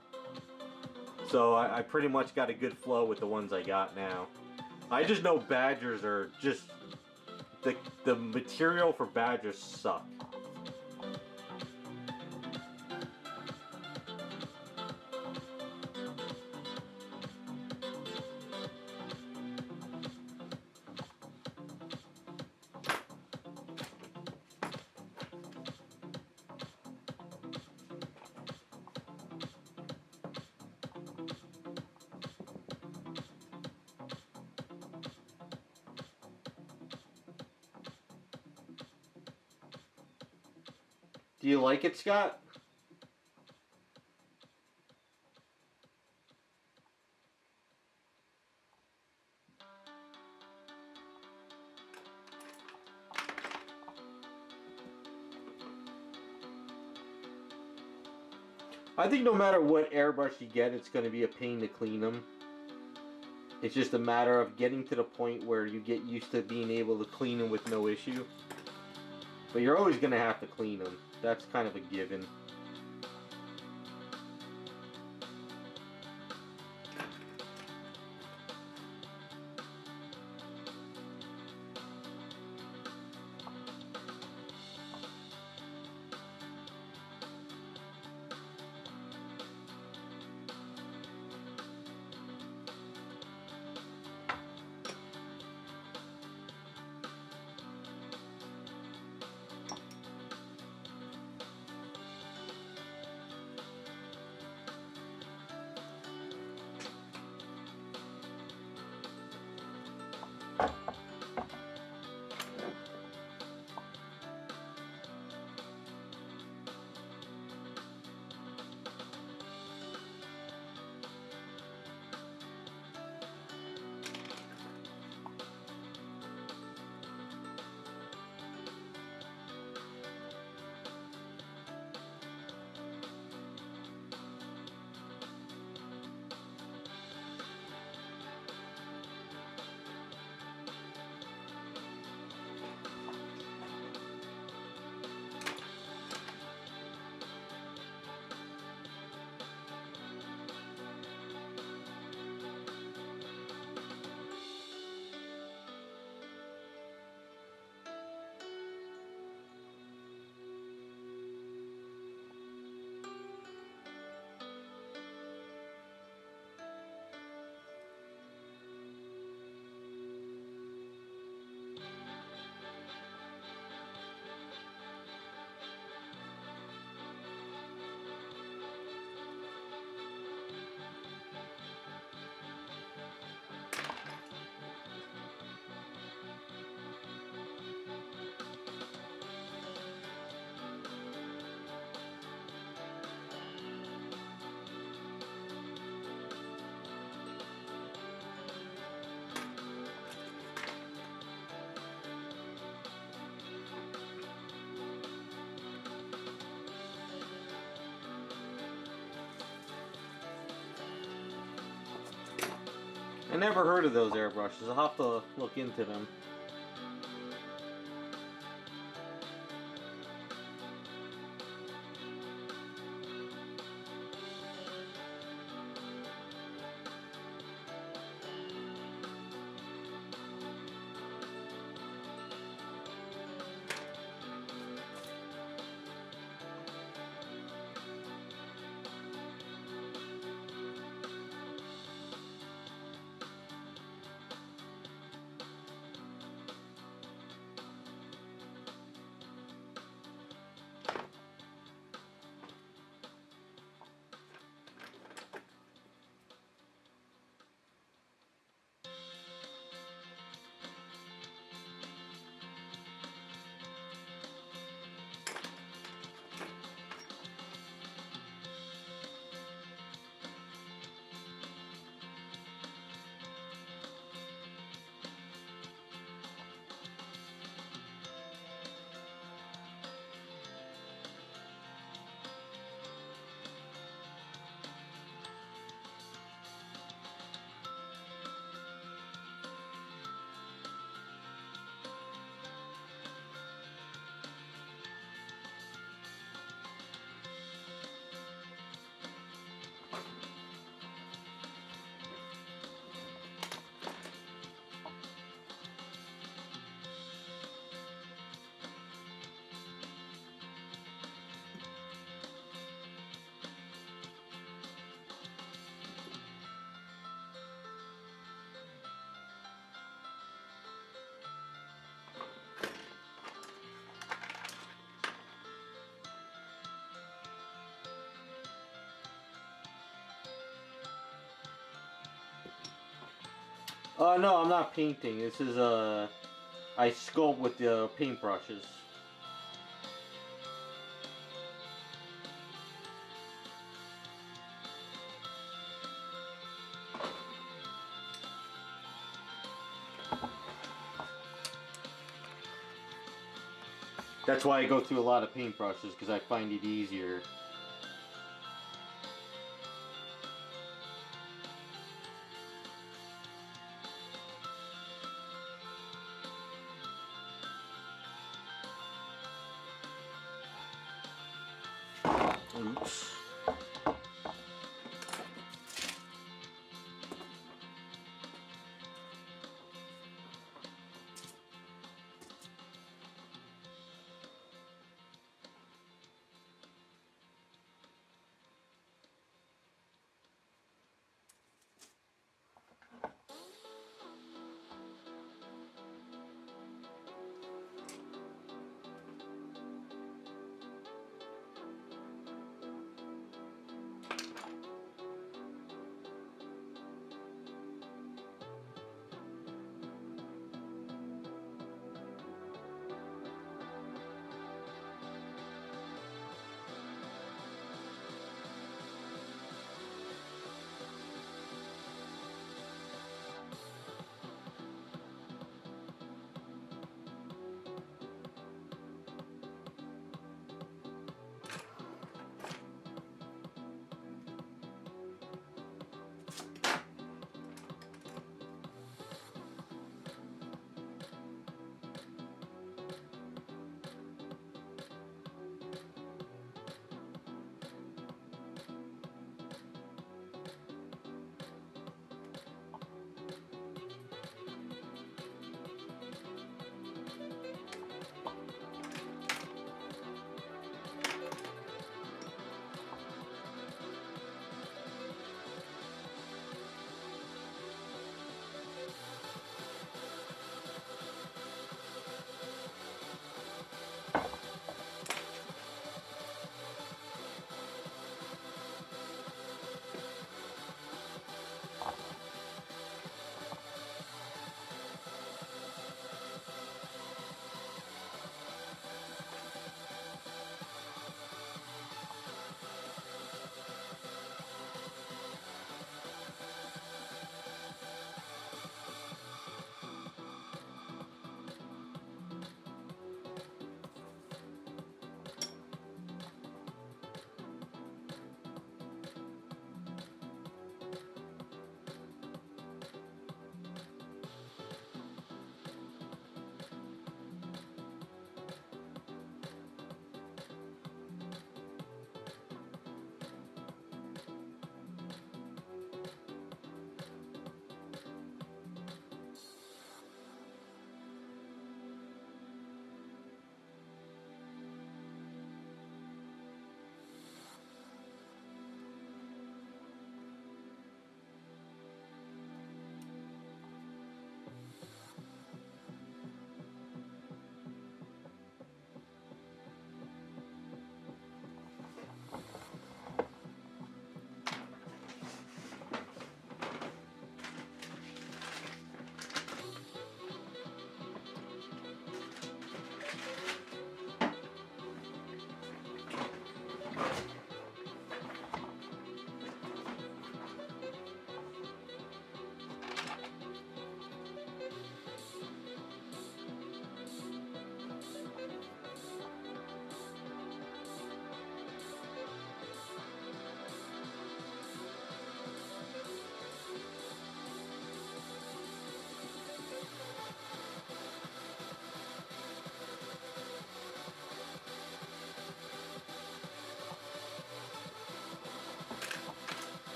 So I pretty much got a good flow with the ones I got now. I just know Badgers are just the material for Badgers suck. Do you like it, Scott? I think no matter what airbrush you get, it's going to be a pain to clean them. It's just a matter of getting to the point where you get used to being able to clean them with no issue. But you're always going to have to clean them. That's kind of a given. never heard of those airbrushes. I'll have to look into them. No, I'm not painting. This is I sculpt with the paintbrushes. That's why I go through a lot of paintbrushes, because I find it easier. Oops.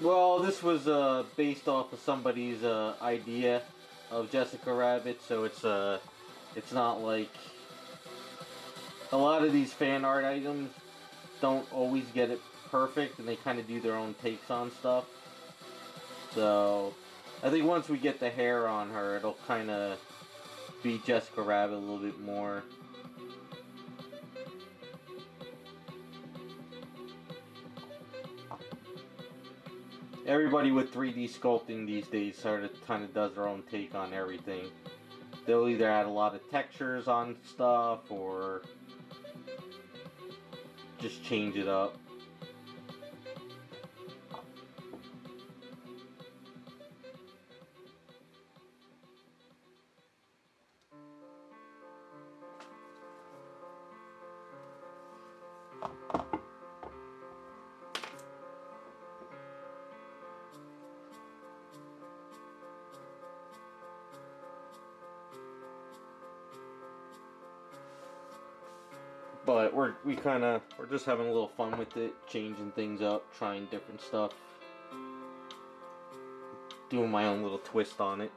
Well, this was based off of somebody's idea of Jessica Rabbit, so it's not like a lot of these fan art items don't always get it perfect, and they kind of do their own takes on stuff. So I think once we get the hair on her, it'll kind of be Jessica Rabbit a little bit more. Everybody with 3D sculpting these days sort of kind of does their own take on everything. They'll either add a lot of textures on stuff or just change it up. But we're just having a little fun with it, changing things up, trying different stuff, doing my own little twist on it.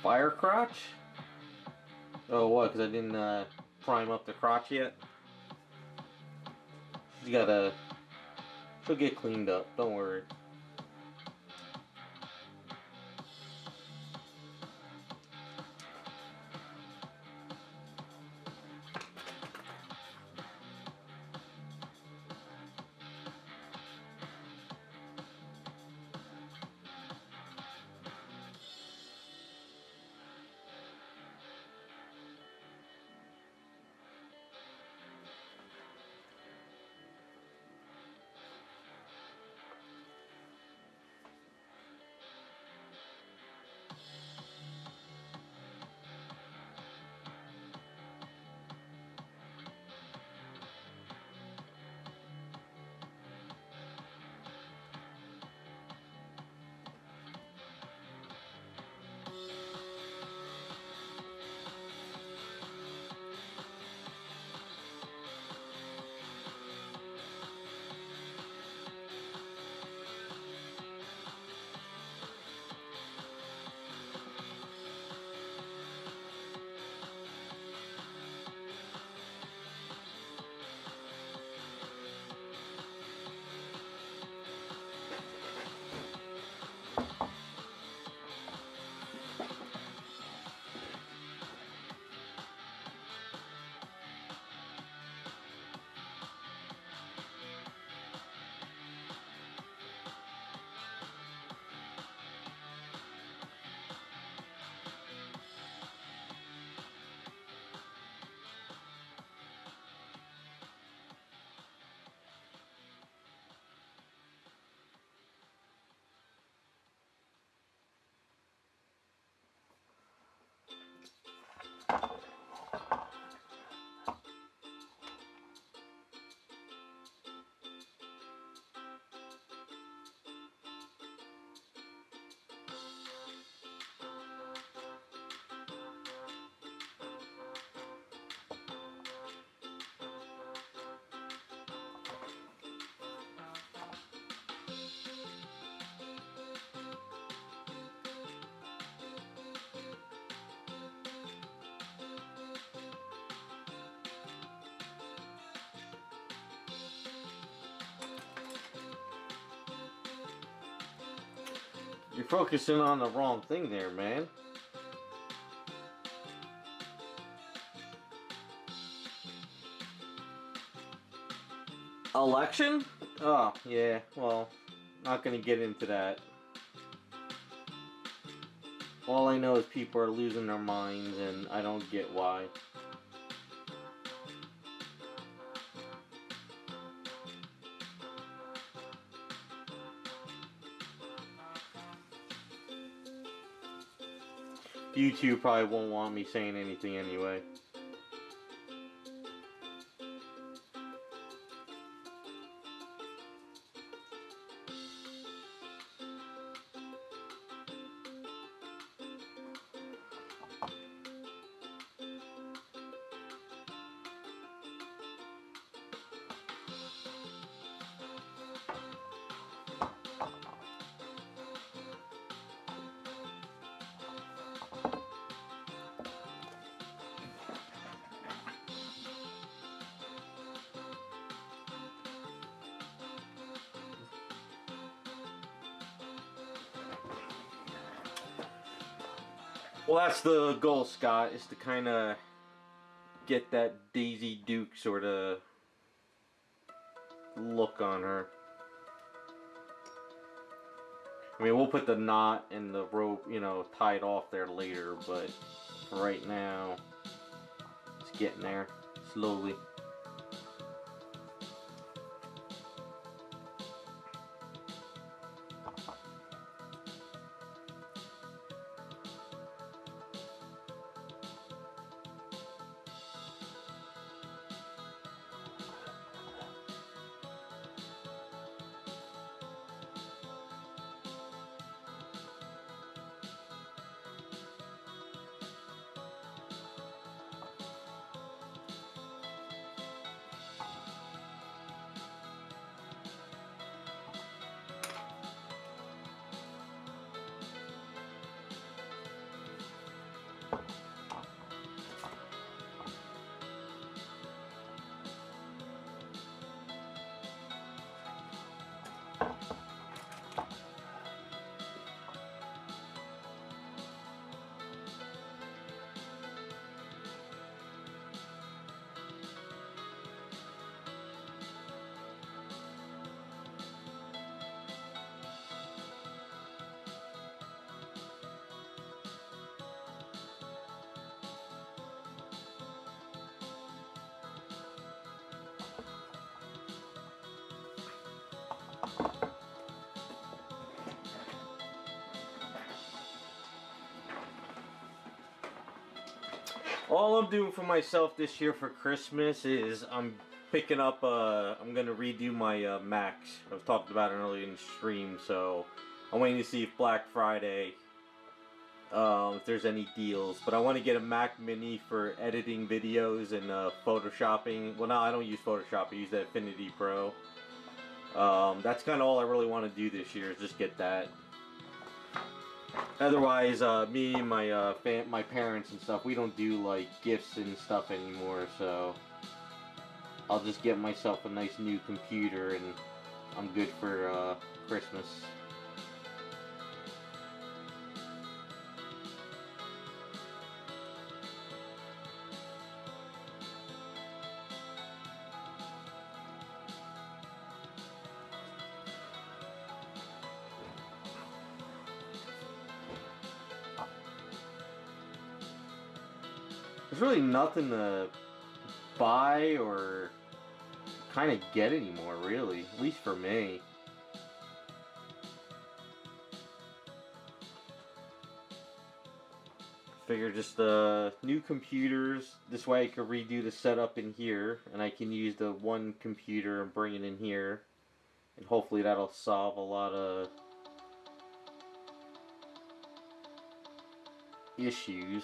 Fire crotch? Oh, what? Because I didn't prime up the crotch yet? You gotta... She'll get cleaned up, don't worry. You're focusing on the wrong thing there, man. Election? Oh, yeah, well, not gonna get into that. All I know is people are losing their minds, and I don't get why. YouTube probably won't want me saying anything anyway. Well, that's the goal, Scott, is to kind of get that Daisy Duke sort of look on her. I mean, we'll put the knot and the rope, you know, tied off there later, but for right now, it's getting there slowly. All I'm doing for myself this year for Christmas is I'm picking up, I'm going to redo my Macs. I've talked about it earlier in the stream, so I'm waiting to see if Black Friday, if there's any deals. But I want to get a Mac Mini for editing videos and photoshopping. Well, no, I don't use Photoshop. I use the Affinity Pro. That's kind of all I really want to do this year is just get that. Otherwise, me and my parents and stuff, we don't do like gifts and stuff anymore. So I'll just get myself a nice new computer and I'm good for Christmas. There's really nothing to buy or kind of get anymore, really. At least for me. Figure just new computers. This way I could redo the setup in here, and I can use the one computer and bring it in here, and hopefully that'll solve a lot of issues.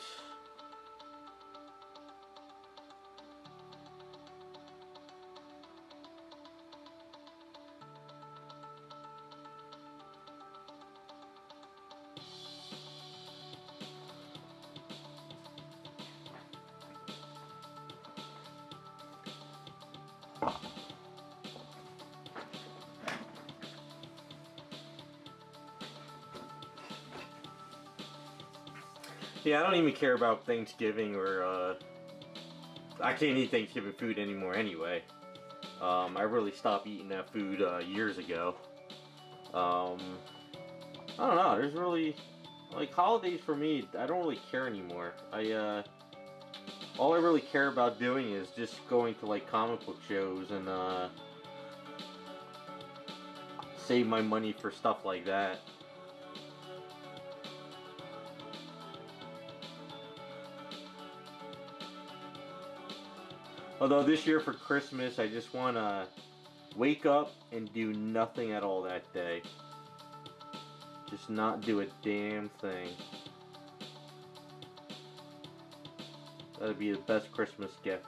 Yeah, I don't even care about Thanksgiving or, I can't eat Thanksgiving food anymore anyway. I really stopped eating that food, years ago. I don't know, there's really, like, holidays for me, I don't really care anymore. All I really care about doing is just going to, like, comic book shows and, save my money for stuff like that. Although this year for Christmas, I just want to wake up and do nothing at all that day. Just not do a damn thing. That'd be the best Christmas gift.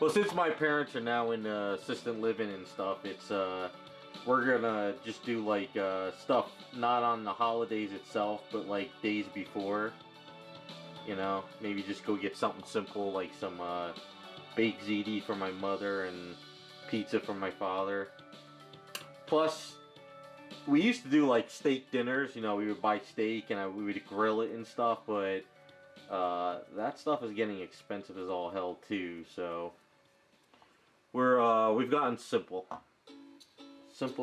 Well, since my parents are now in assisted living and stuff, it's we're gonna just do like stuff not on the holidays itself, but like days before. You know, maybe just go get something simple like some baked ziti for my mother and pizza for my father. Plus, we used to do like steak dinners. You know, we would buy steak and we would grill it and stuff, but that stuff is getting expensive as all hell too. So we've gotten simple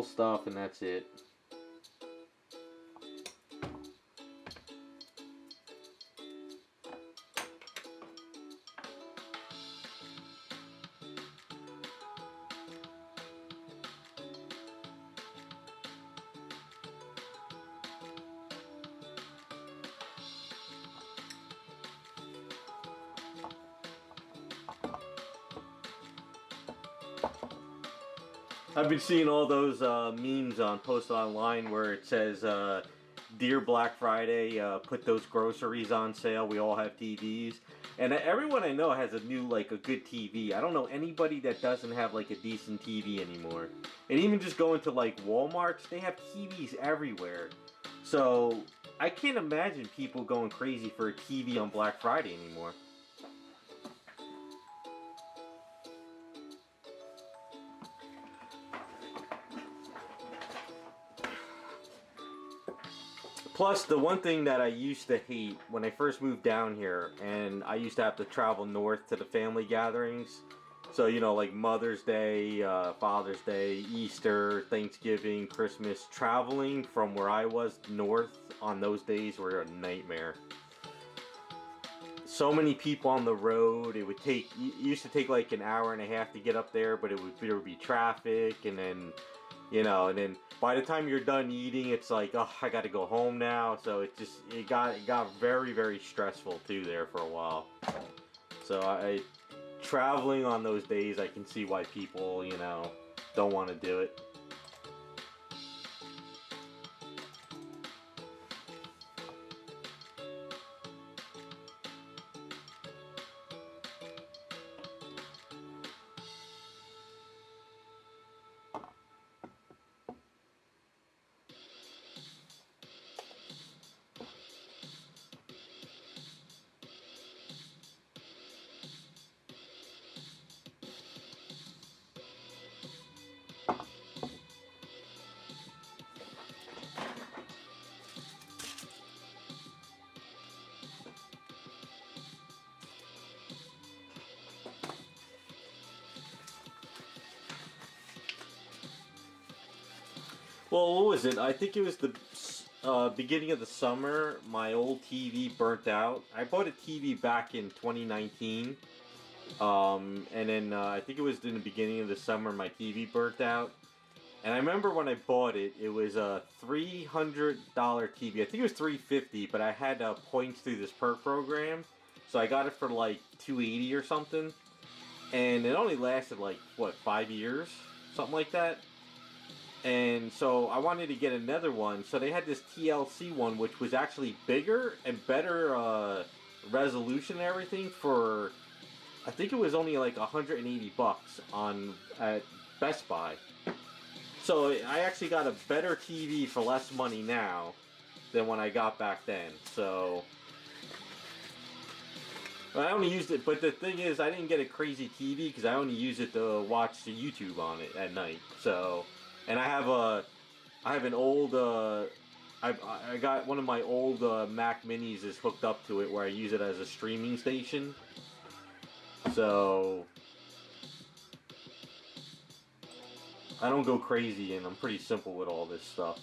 stuff, and that's it. I've been seeing all those memes posted online where it says, "Dear Black Friday, put those groceries on sale. We all have TVs." And everyone I know has a new, like, a good TV. I don't know anybody that doesn't have, like, a decent TV anymore. And even just going to, like, Walmarts, they have TVs everywhere. So I can't imagine people going crazy for a TV on Black Friday anymore. Plus, the one thing that I used to hate when I first moved down here, and I used to have to travel north to the family gatherings. So, you know, like Mother's Day, Father's Day, Easter, Thanksgiving, Christmas, traveling from where I was north on those days were a nightmare. So many people on the road. It used to take like an hour and a half to get up there, but there would be traffic, and then, you know, and then by the time you're done eating, it's like, oh, I got to go home now. So it got very, very stressful too there for a while. So traveling on those days, I can see why people, you know, don't want to do it. Well, what was it? I think it was the beginning of the summer. My old TV burnt out. I bought a TV back in 2019. And then I think it was in the beginning of the summer my TV burnt out. And I remember when I bought it, it was a $300 TV. I think it was $350, but I had points through this perk program. So I got it for like $280 or something. And it only lasted like, what, 5 years? Something like that. And so I wanted to get another one. So they had this TLC one, which was actually bigger and better resolution and everything for, I think it was only like $180 at Best Buy. So I actually got a better TV for less money now than when I got back then. So I only used it, but the thing is, I didn't get a crazy TV because I only use it to watch the YouTube on it at night. So. And I have an old, I got one of my old Mac Minis is hooked up to it where I use it as a streaming station. So I don't go crazy, and I'm pretty simple with all this stuff.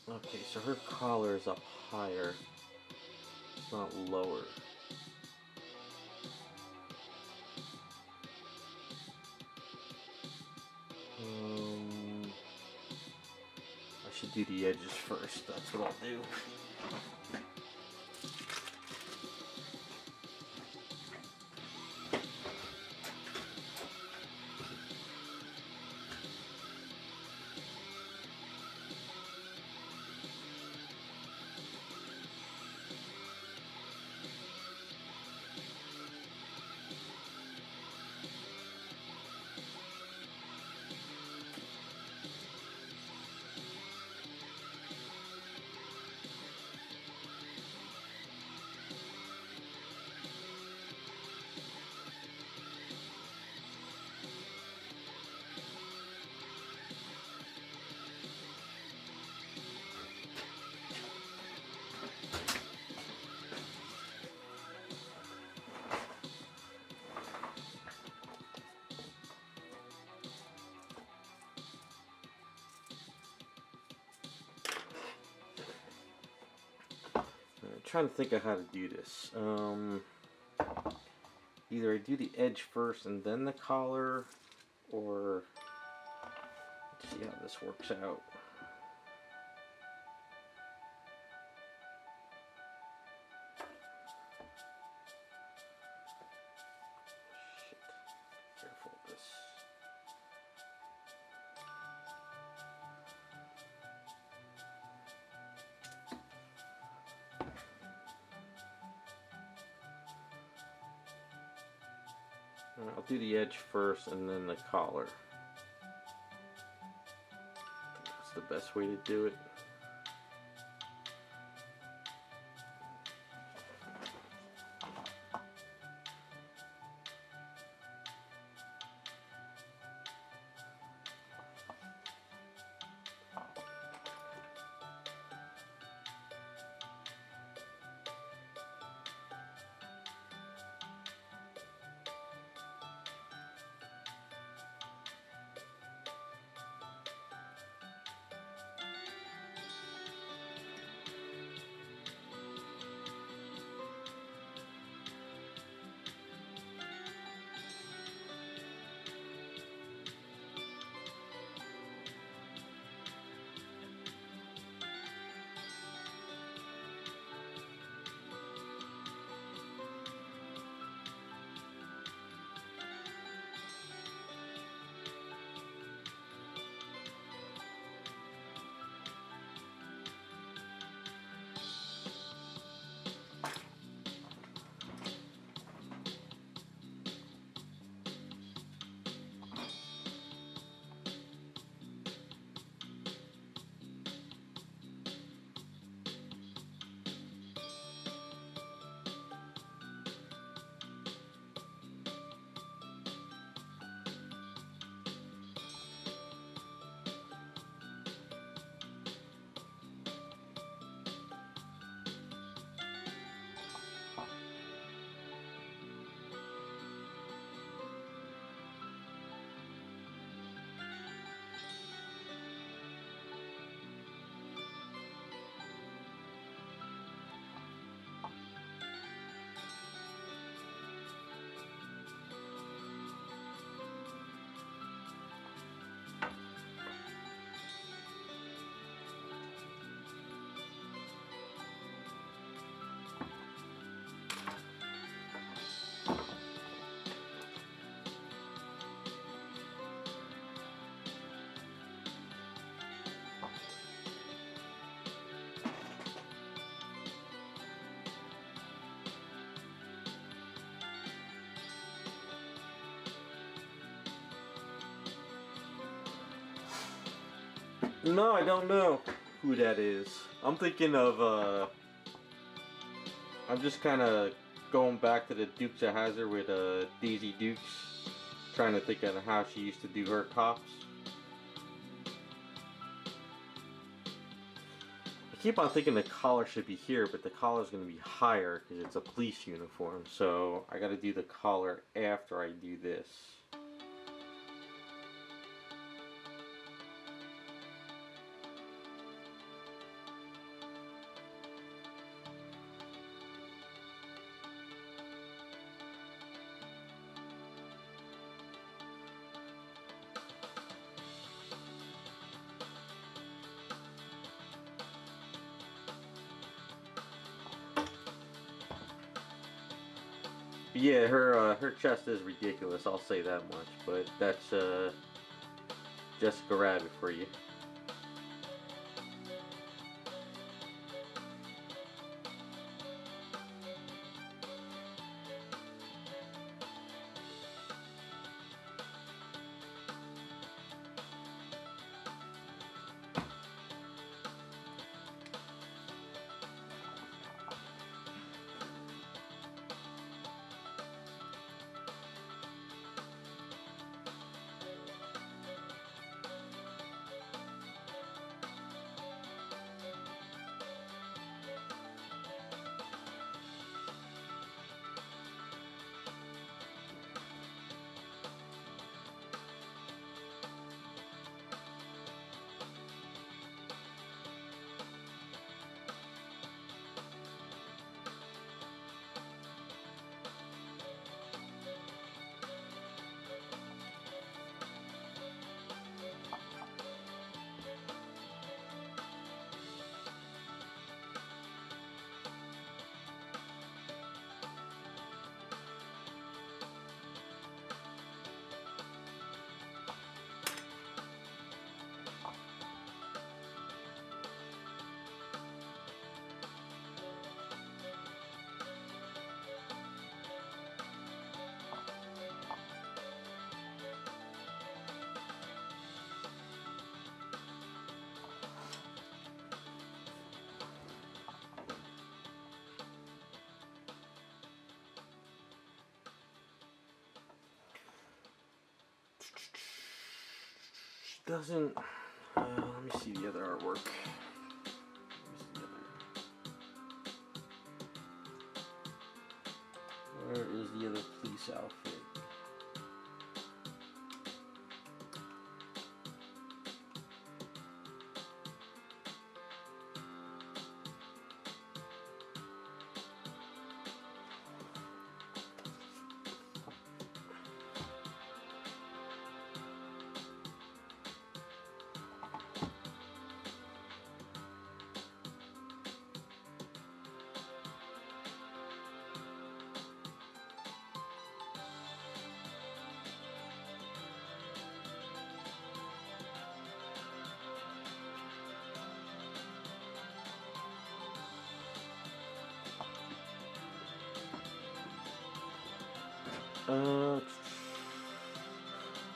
Okay, so her collar is up higher. It's not lower. I should do the edges first. That's what I'll do. Trying to think of how to do this. Either I do the edge first and then the collar, or let's see how this works out. Shit. Careful with this. I'll do the edge first and then the collar. That's the best way to do it. No, I don't know who that is. I'm thinking of, I'm just kind of going back to the Dukes of Hazzard with Daisy Dukes. Trying to think of how she used to do her tops. I keep on thinking the collar should be here, but the collar is going to be higher because it's a police uniform. So I got to do the collar after I do this. Yeah, her chest is ridiculous. I'll say that much. But that's Jessica Rabbit for you. doesn't. Let me see the other artwork. Where is the other police outfit?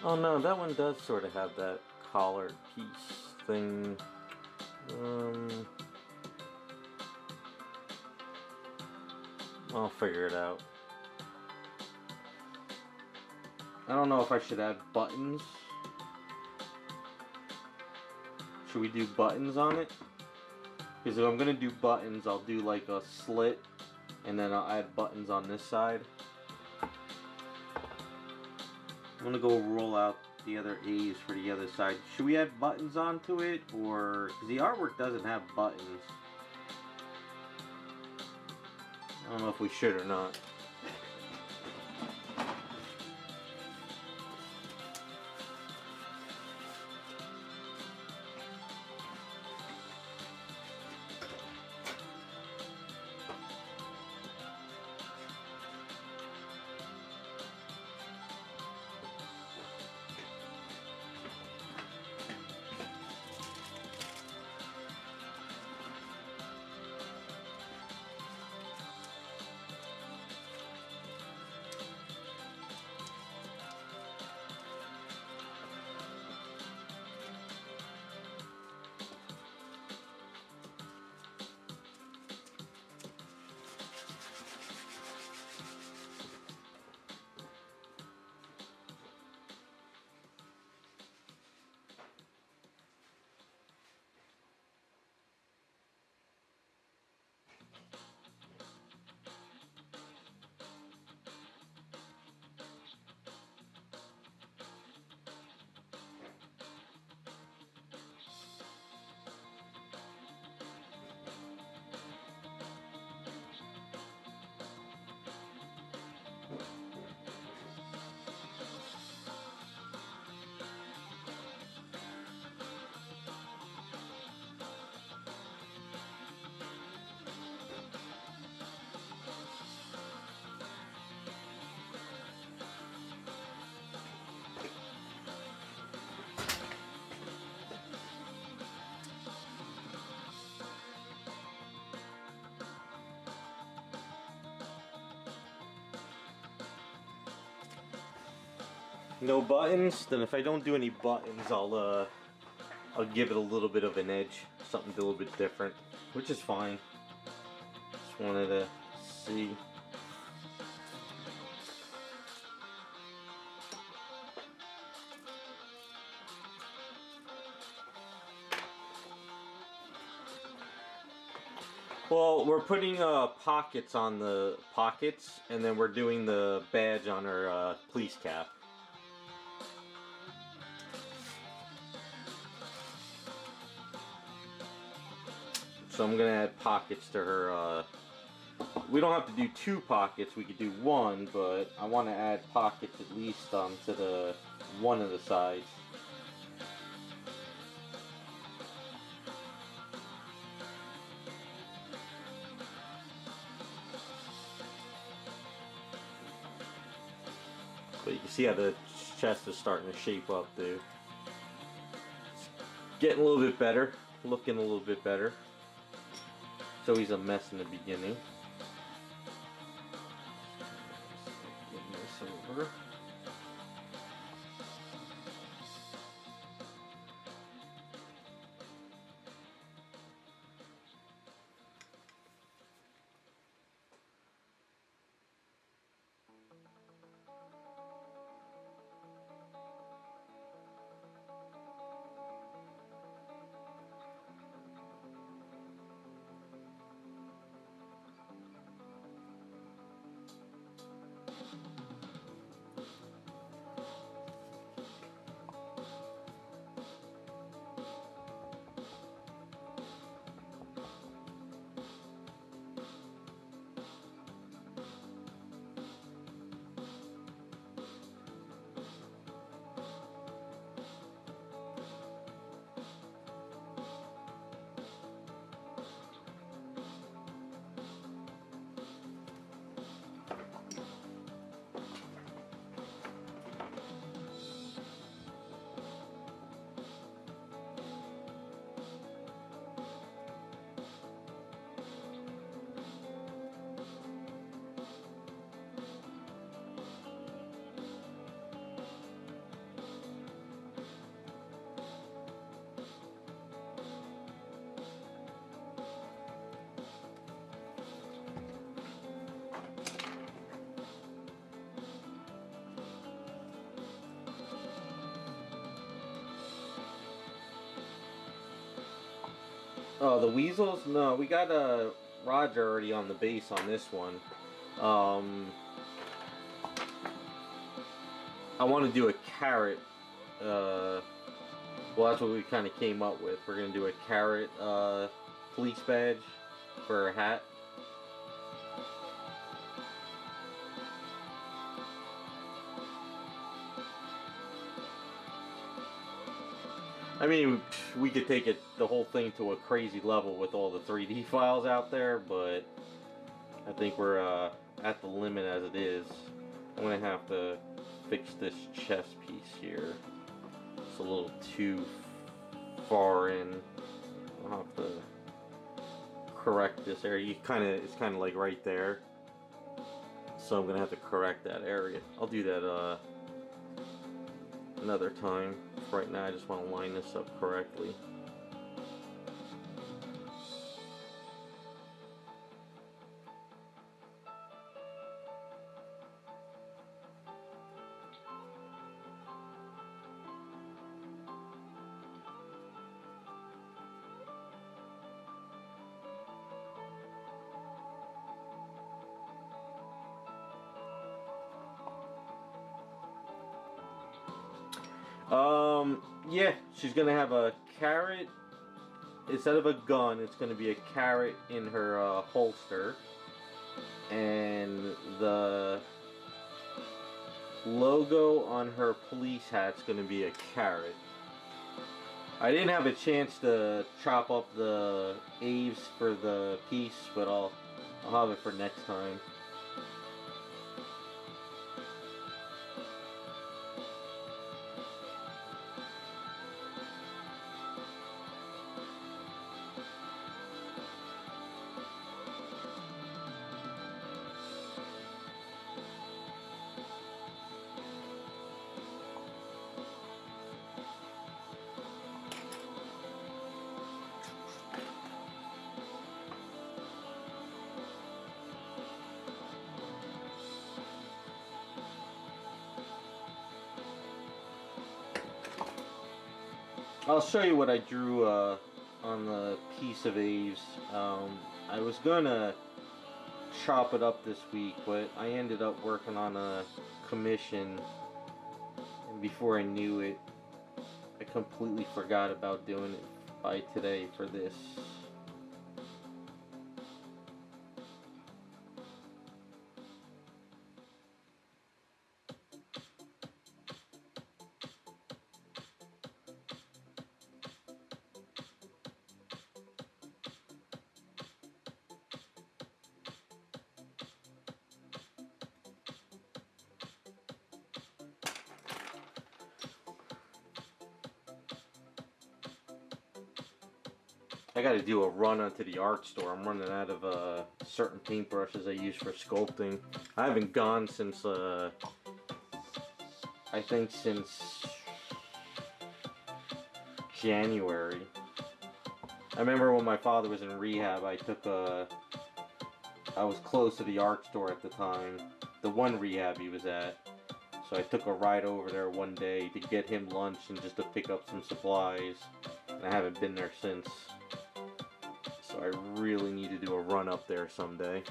Oh no, that one does sort of have that collar piece thing. I'll figure it out. I don't know if I should add buttons. Should we do buttons on it? Because if I'm gonna do buttons, I'll do like a slit and then I'll add buttons on this side. I'm gonna go roll out the other A's for the other side. Should we add buttons onto it, or because the artwork doesn't have buttons? I don't know if we should or not. No buttons? Then if I don't do any buttons, I'll give it a little bit of an edge, something a little bit different, which is fine. Just wanted to see. Well, we're putting pockets on the pockets, and then we're doing the badge on her police cap. So I'm gonna add pockets to her. We don't have to do 2 pockets, we could do 1, but I want to add pockets at least to the one of the sides. But you can see how the chest is starting to shape up, dude. It's getting a little bit better, looking a little bit better. It's always a mess in the beginning. Getting this over. Oh, the weasels? No, we got Roger already on the base on this one. I want to do a carrot. Well, that's what we kind of came up with. We're gonna do a carrot police badge for a hat. I mean, we could take the whole thing to a crazy level with all the 3D files out there, but I think we're at the limit as it is. I'm gonna have to fix this chest piece here. It's a little too far in. I'll have to correct this area. It's kind of like right there. So I'm gonna have to correct that area. I'll do that another time. Right now I just want to line this up correctly. Yeah, she's gonna have a carrot. Instead of a gun, it's gonna be a carrot in her holster. And the logo on her police hat's gonna be a carrot. I didn't have a chance to chop up the Aves for the piece, but I'll have it for next time. I'll show you what I drew on the piece of Aves. I was gonna chop it up this week, but I ended up working on a commission, and before I knew it, I completely forgot about doing it by today for this. I gotta do a run onto the art store. I'm running out of certain paintbrushes I use for sculpting. I haven't gone since, I think since January. I remember when my father was in rehab, I was close to the art store at the time. The one rehab he was at. So I took a ride over there one day to get him lunch and just to pick up some supplies. And I haven't been there since. So I really need to do a run up there someday.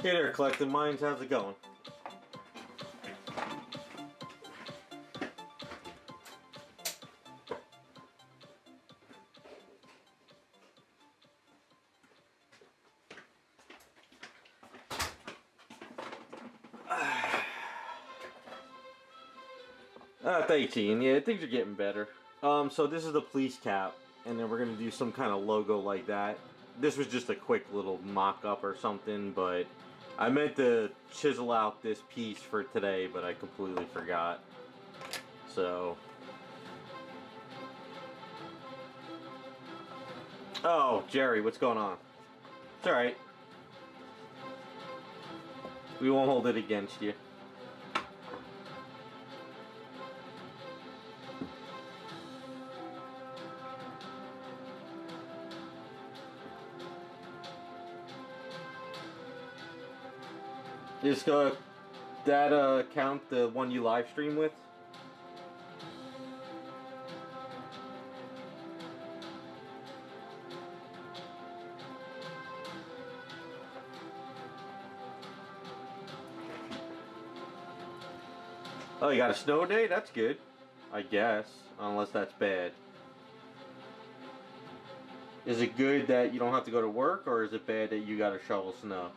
Hey there, Collecting Minds. How's it going? Thanks, Ian. Yeah, things are getting better. So this is the police cap, and then we're gonna do some kind of logo like that. This was just a quick little mock-up or something, but I meant to chisel out this piece for today, but I completely forgot. So... Oh, Jerry, what's going on? It's alright. We won't hold it against you. Is that account the one you live stream with? Oh, you got a snow day? That's good. I guess. Unless that's bad. Is it good that you don't have to go to work, or is it bad that you gotta shovel snow?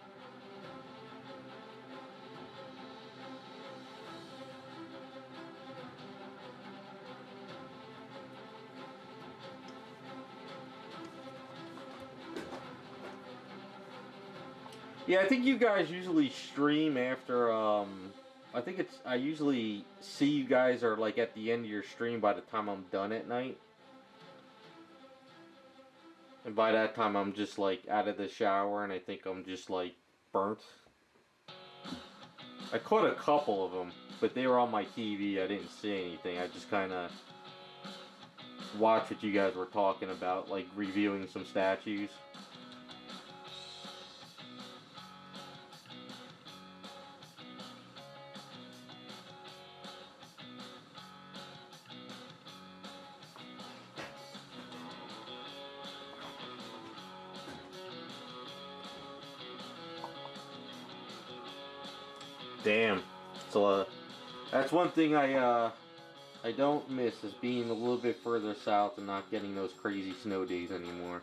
Yeah, I think you guys usually stream after, I usually see you guys are like at the end of your stream by the time I'm done at night. And by that time I'm just like out of the shower and I think I'm just like burnt. I caught a couple of them, but they were on my TV. I didn't see anything. I just kind of watched what you guys were talking about, like reviewing some statues. Damn. So that's one thing I don't miss, is being a little bit further south and not getting those crazy snow days anymore.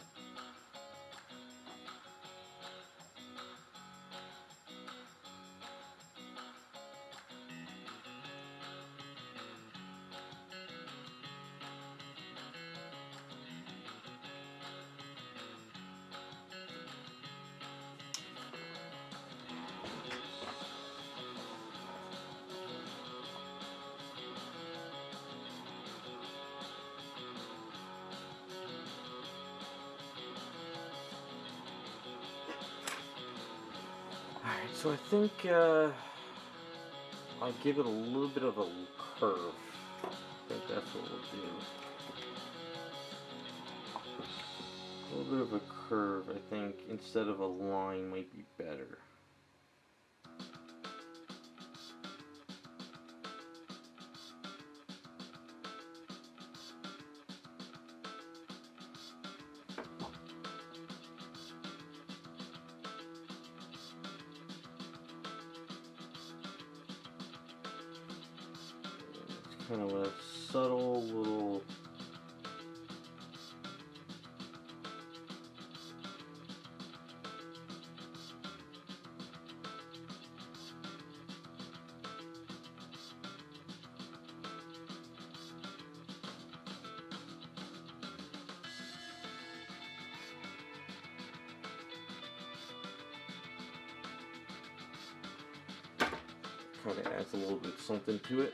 Alright, so I think I'll give it a little bit of a curve. I think that's what we'll do. A little bit of a curve, I think, instead of a line might be better. Kind of a subtle little... kind of adds a little bit something to it.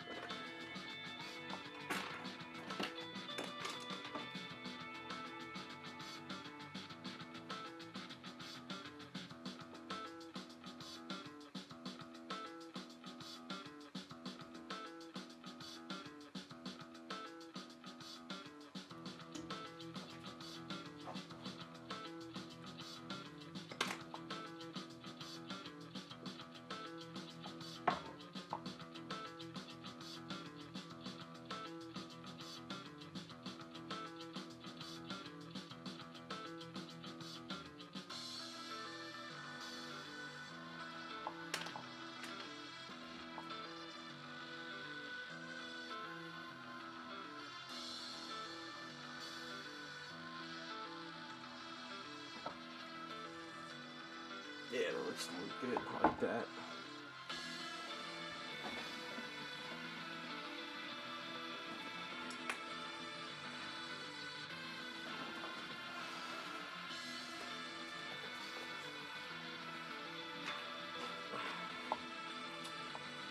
Let's look at it like that.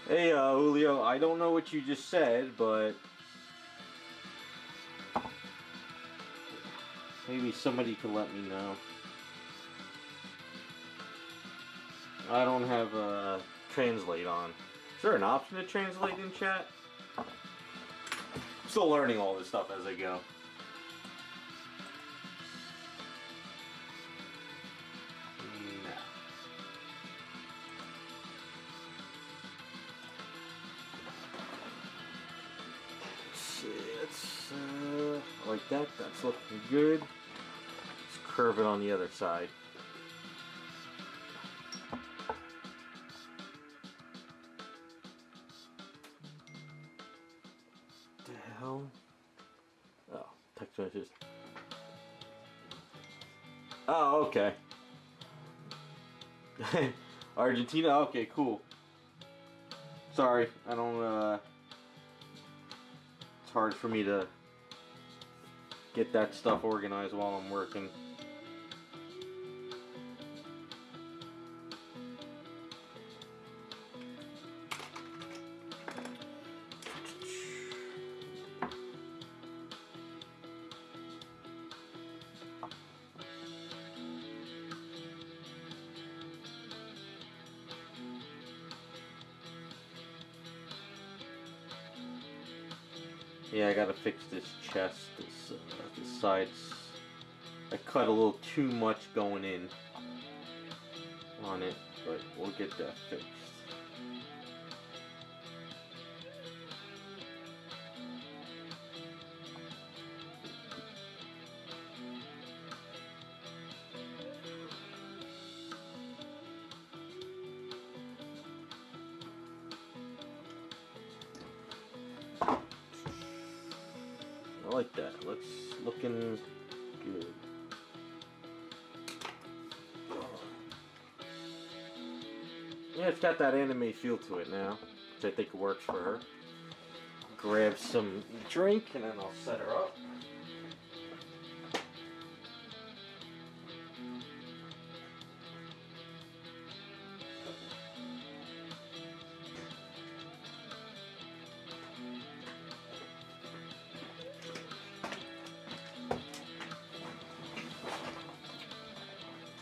Hey, Julio, I don't know what you just said, but maybe somebody could let me know. I don't have translate on. Is there an option to translate in chat? I'm still learning all this stuff as I go. No. Let's see, it's like that. That's looking good. Let's curve it on the other side. The hell? Oh, text messages. Oh, okay. Argentina? Okay, cool. Sorry, I don't, it's hard for me to get that stuff organized while I'm working. Yeah, I gotta fix this chest, this sides. I cut a little too much going in on it, but we'll get that fixed. I like that. Looking good. Yeah, it's got that anime feel to it now, which I think works for her. Grab some drink and then I'll set her up.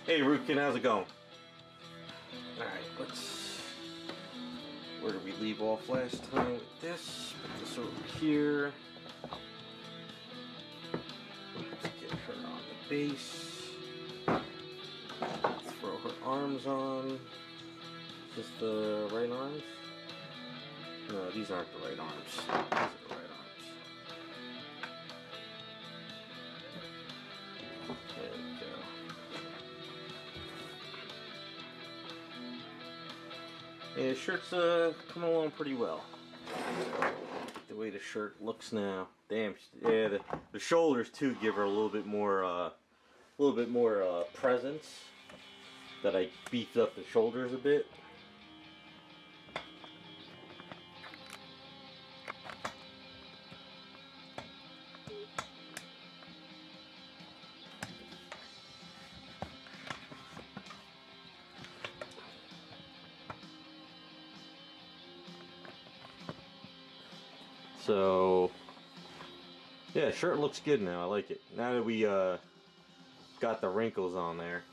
Hey Rukin, how's it going? Alright, where did we leave off last time with this? Put this over here. Let's get her on the base. Throw her arms on. Is this the right arms? No, these aren't the right arms. These are the right arms. There we go. Yeah, the shirt's coming along pretty well. The way the shirt looks now. Damn, yeah, the shoulders too give her a little bit more presence. That I beefed up the shoulders a bit. So, yeah, shirt looks good now. I like it. Now that we got the wrinkles on there.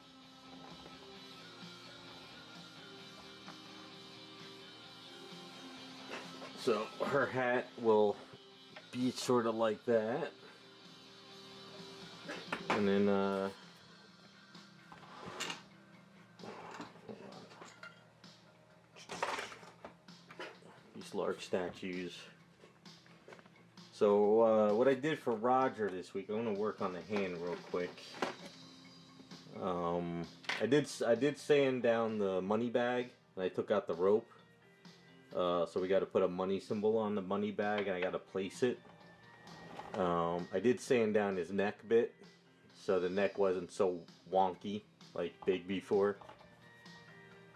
So, her hat will be sort of like that. And then, these large statues. So what I did for Roger this week, I'm gonna work on the hand real quick. I did sand down the money bag, and I took out the rope. So we got to put a money symbol on the money bag, and I got to place it. I did sand down his neck bit, so the neck wasn't so wonky like big before.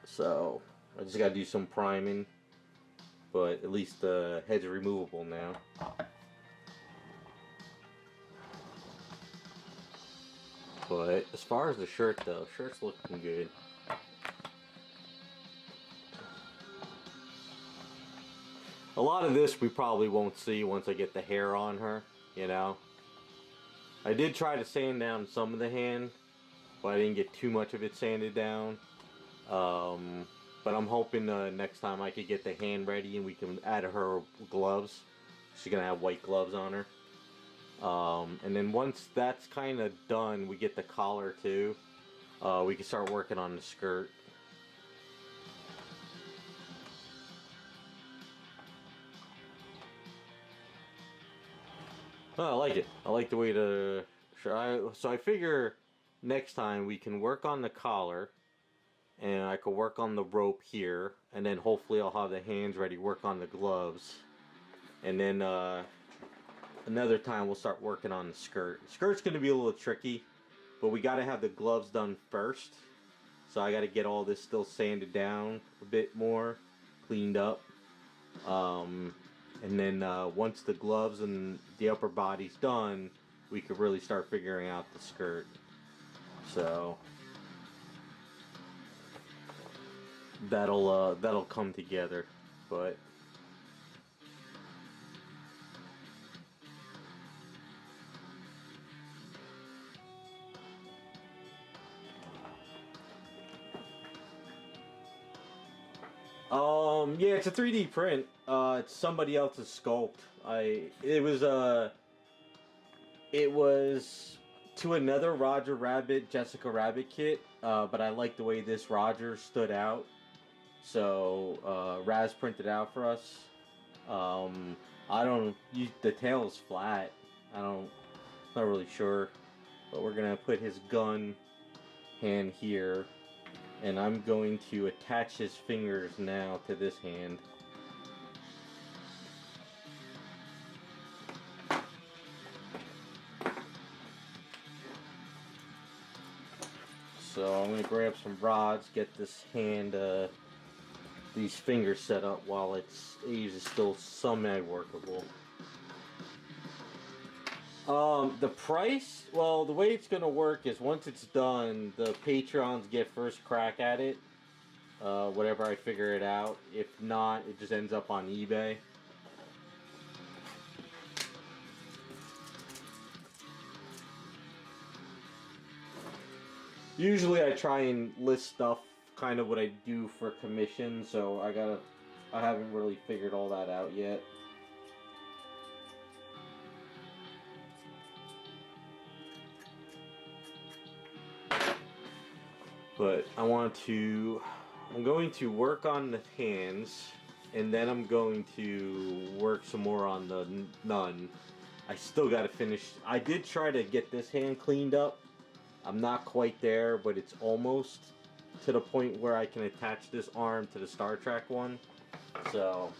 So I just gotta do some priming, but at least the head's removable now. But as far as the shirt though, shirt's looking good. A lot of this we probably won't see once I get the hair on her, you know. I did try to sand down some of the hand, but I didn't get too much of it sanded down. But I'm hoping next time I could get the hand ready and we can add her gloves. She's gonna have white gloves on her. And then once that's kind of done, we get the collar too. We can start working on the skirt. Oh, I like it. I like the way the... So I figure next time we can work on the collar, and I could work on the rope here, and then hopefully I'll have the hands ready, work on the gloves. And then another time we'll start working on the skirt. The skirt's going to be a little tricky, but we got to have the gloves done first. So I got to get all this still sanded down a bit more, cleaned up. And then once the gloves and the upper body's done, we could really start figuring out the skirt. So that'll come together. But yeah, it's a 3D print. It's somebody else's sculpt. It was to another Roger Rabbit, Jessica Rabbit kit, but I like the way this Roger stood out. So Raz printed out for us. I don't. The tail is flat. Not really sure, but we're gonna put his gun hand here. And I'm going to attach his fingers now to this hand. So I'm going to grab some rods, get this hand, these fingers set up while Aves is still semi-workable. The price, well, the way it's gonna work is once it's done, the Patreons get first crack at it. Whatever I figure it out. If not, it just ends up on eBay. Usually I try and list stuff, kind of what I do for commission, so I haven't really figured all that out yet. But I'm going to work on the hands, and then I'm going to work some more on the nun. I still got to finish. I did try to get this hand cleaned up. I'm not quite there, but it's almost to the point where I can attach this arm to the Star Trek one. So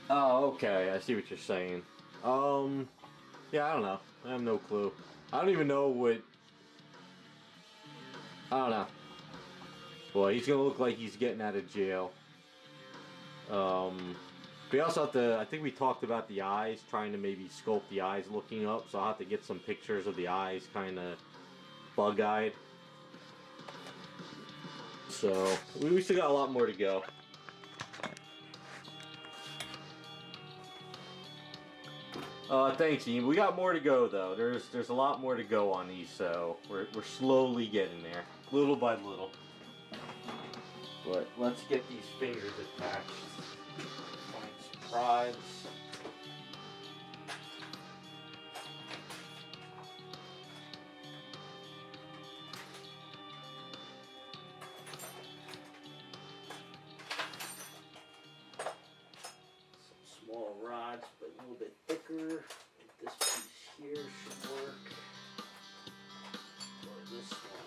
oh, okay, I see what you're saying. Yeah, I don't know. I have no clue. I don't even know what... I don't know. Boy, he's gonna look like he's getting out of jail. We also have to... I think we talked about the eyes, trying to maybe sculpt the eyes looking up, so I'll have to get some pictures of the eyes kind of bug-eyed. So, we still got a lot more to go. Thanks, Ian. We got more to go, though. There's a lot more to go on these, so we're slowly getting there, little by little. But let's get these fingers attached. Find some prods. Some small rods, but a little bit thicker. This piece here should work. Or this one.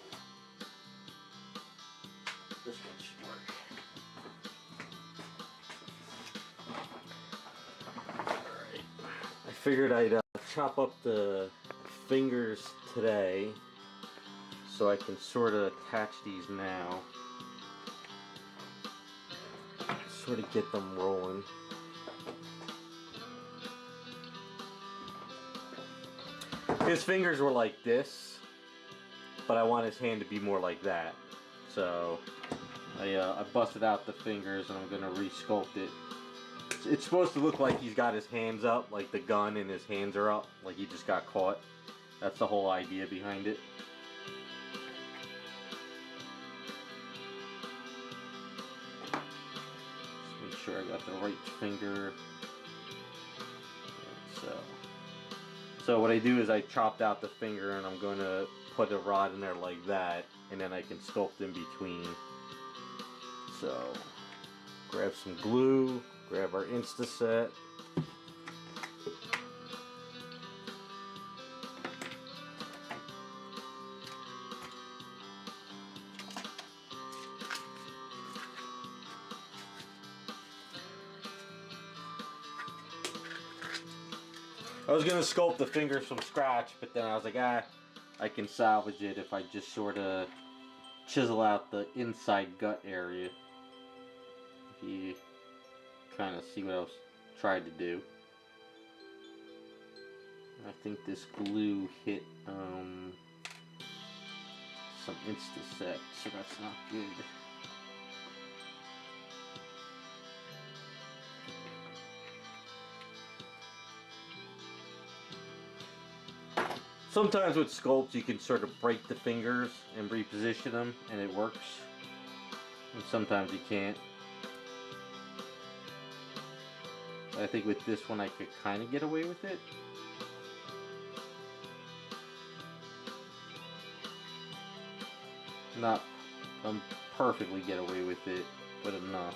This one should work. figured I'd chop up the fingers today so I can sort of attach these now. Sort of get them rolling. His fingers were like this, but I want his hand to be more like that. So I busted out the fingers and I'm gonna re-sculpt it. It's supposed to look like he's got his hands up, like the gun and his hands are up, like he just got caught. That's the whole idea behind it. Just make sure I got the right finger. So what I do is I chopped out the finger and I'm going to put a rod in there like that, and then I can sculpt in between. So grab some glue, grab our Instaset. I was going to sculpt the fingers from scratch, but then I was like, I can salvage it if I just sort of chisel out the inside gut area. If you kind of see what I was trying to do. I think this glue hit some Instaset, so that's not good. Sometimes with sculpts you can sort of break the fingers and reposition them and it works. And sometimes you can't. I think with this one I could kind of get away with it. Not perfectly get away with it, but enough.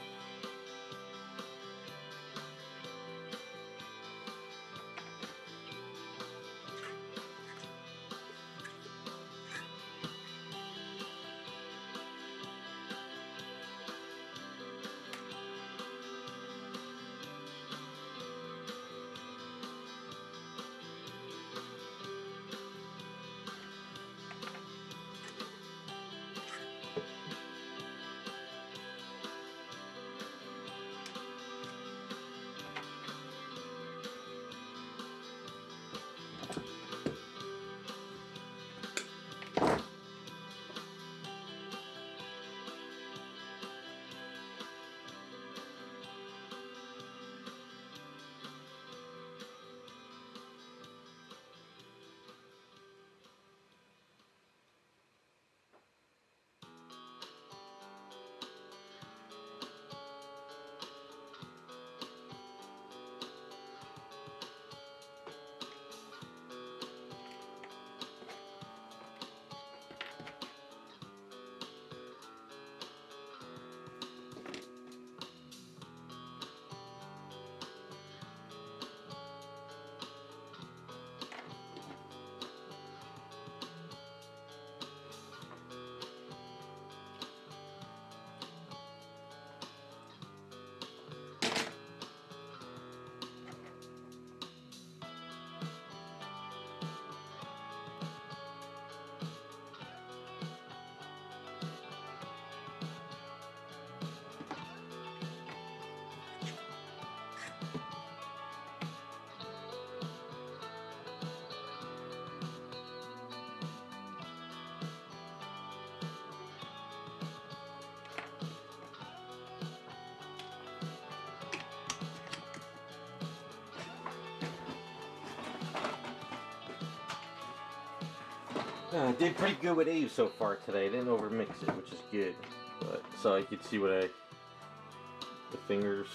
I did pretty good with Ave so far today. I didn't overmix it, which is good. But so you can see what the fingers.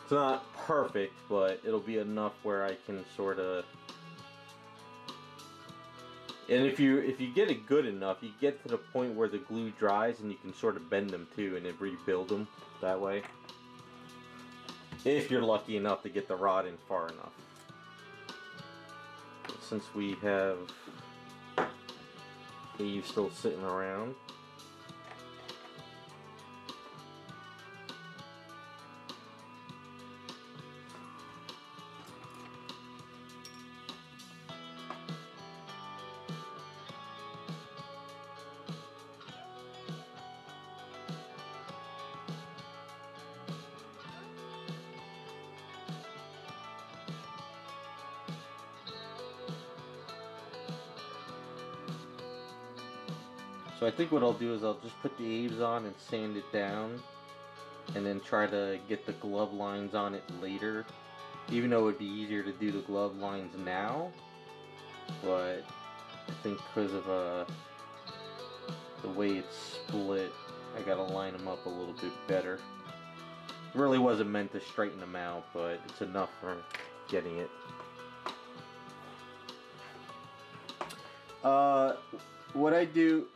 It's not perfect, but it'll be enough where I can sort of. And if you get it good enough, you get to the point where the glue dries and you can sort of bend them too and then rebuild them that way. If you're lucky enough to get the rod in far enough. But since we have Eve still sitting around. So I think what I'll do is I'll just put the Aves on and sand it down, and then try to get the glove lines on it later. Even though it would be easier to do the glove lines now, but I think because of the way it's split, I gotta line them up a little bit better. It really wasn't meant to straighten them out, but it's enough for getting it. What I do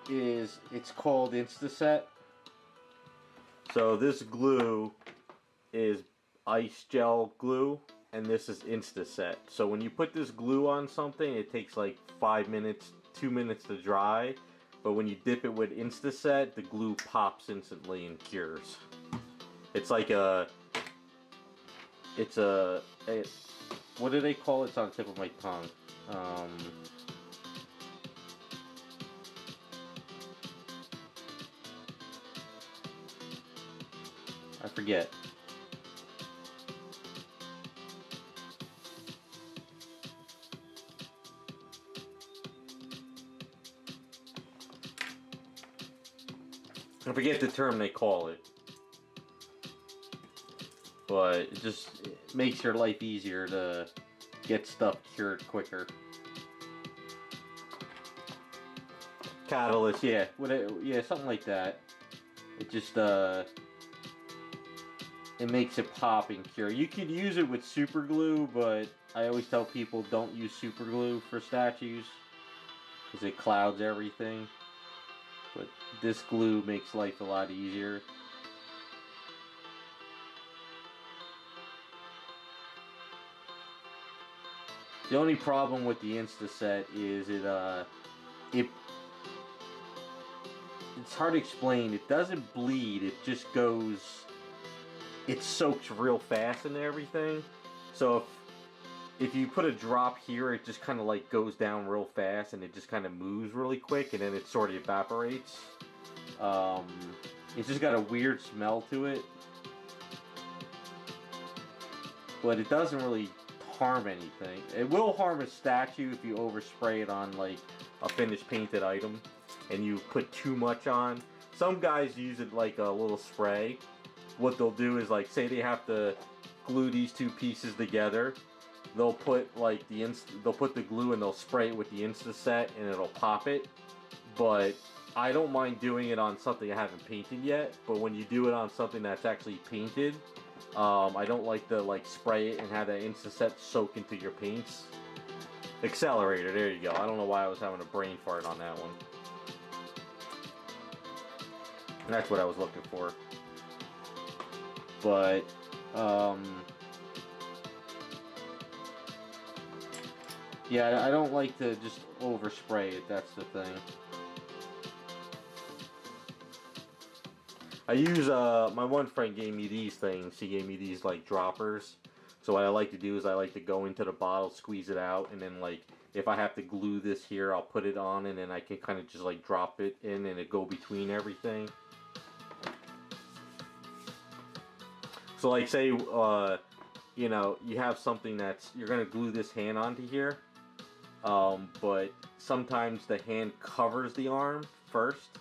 is, it's called Instaset. So this glue is ice gel glue, and this is Instaset. So when you put this glue on something, it takes like 5 minutes, 2 minutes to dry. But when you dip it with Instaset, the glue pops instantly and cures. It's like what do they call it? It's on the tip of my tongue. I forget. I forget the term they call it. But it makes your life easier to get stuff cured quicker. Catalyst, yeah, yeah, something like that. It just it makes it pop and cure. You could use it with super glue, but I always tell people don't use super glue for statues because it clouds everything. But this glue makes life a lot easier. The only problem with the Instaset is it's hard to explain. It doesn't bleed. It just goes. It soaks real fast into everything. So if you put a drop here, it just kind of like goes down real fast, and it just kind of moves really quick, and then it sort of evaporates. It's just got a weird smell to it, but it doesn't really harm anything. It will harm a statue if you overspray it on like a finished painted item and you put too much on. Some guys use it like a little spray. What they'll do is, like, say they have to glue these two pieces together, they'll put like they'll put the glue and they'll spray it with the Instaset and it'll pop it. But I don't mind doing it on something I haven't painted yet, but when you do it on something that's actually painted, I don't like to like spray it and have that Instaset soak into your paints. Accelerator, there you go. I don't know why I was having a brain fart on that one. That's what I was looking for. But yeah, I don't like to just overspray it, that's the thing. I use, my one friend gave me these things. He gave me these, like, droppers. So what I like to do is I like to go into the bottle, squeeze it out, and then, like, if I have to glue this here, I'll put it on, and then I can kind of just, like, drop it in, and it go between everything. So, like, say, you know, you have something that's, you're going to glue this hand onto here, but sometimes the hand covers the arm first.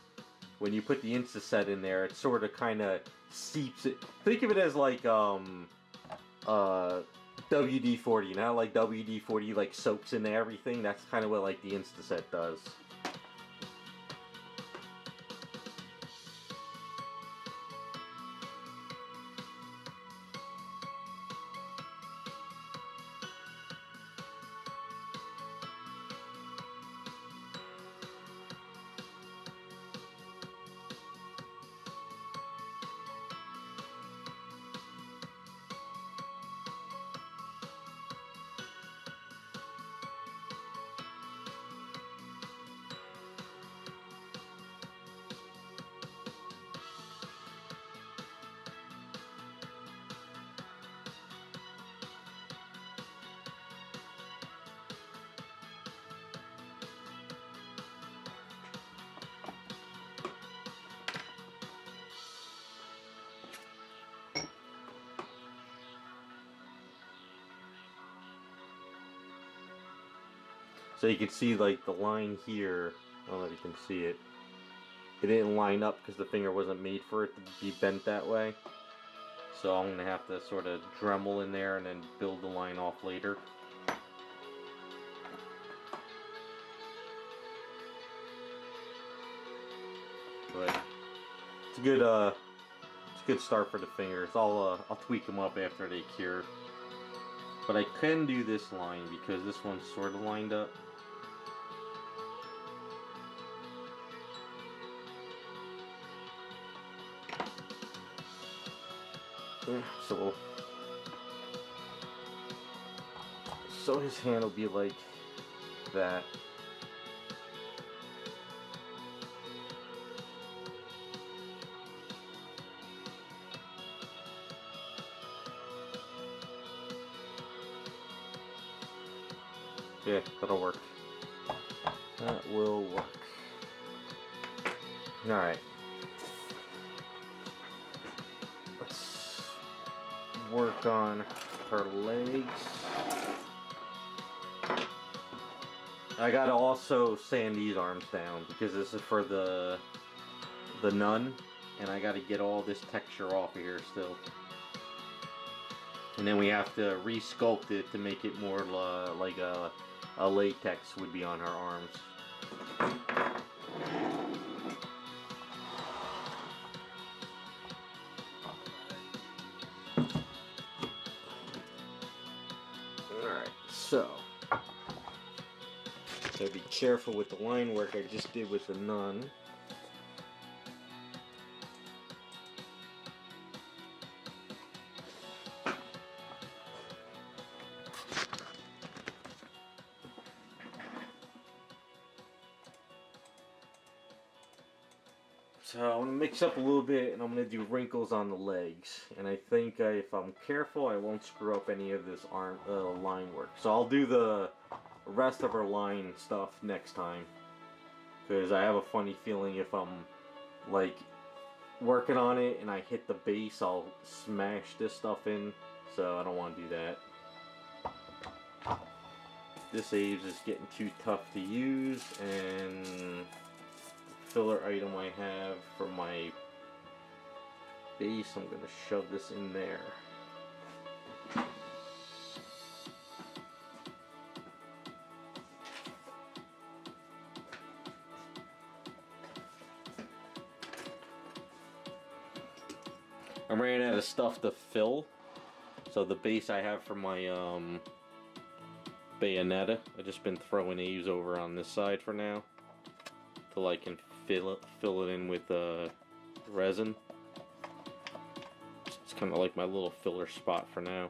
When you put the Instaset in there, it sort of kind of seeps it. Think of it as like WD-40. You know, like WD-40 like soaks into everything. That's kind of what like the Instaset does. So you can see like the line here I don't know if you can see it. It didn't line up because the finger wasn't made for it to be bent that way. So I'm going to have to sort of Dremel in there and then build the line off later. But it's a good start for the fingers. I'll tweak them up after they cure. But I can do this line because this one's sort of lined up. Yeah, so his hand will be like that. Yeah, that'll work. That will work. Alright. Let's work on her legs. I gotta also sand these arms down because this is for the nun, and I gotta get all this texture off of here still. And then we have to re-sculpt it to make it more like a latex would be on her arms. Alright, so gotta be careful with the line work I just did with the nun. So I'm going to mix up a little bit and I'm going to do wrinkles on the legs. And I think if I'm careful I won't screw up any of this arm line work. So I'll do the rest of her line stuff next time. Because I have a funny feeling if I'm like working on it and I hit the base, I'll smash this stuff in. So I don't want to do that. This Aves is getting too tough to use, and filler item I have for my base, I'm going to shove this in there. I ran out of stuff to fill, so the base I have for my Bayonetta, I've just been throwing Aves over on this side for now till I can fill it in with resin. It's kind of like my little filler spot for now.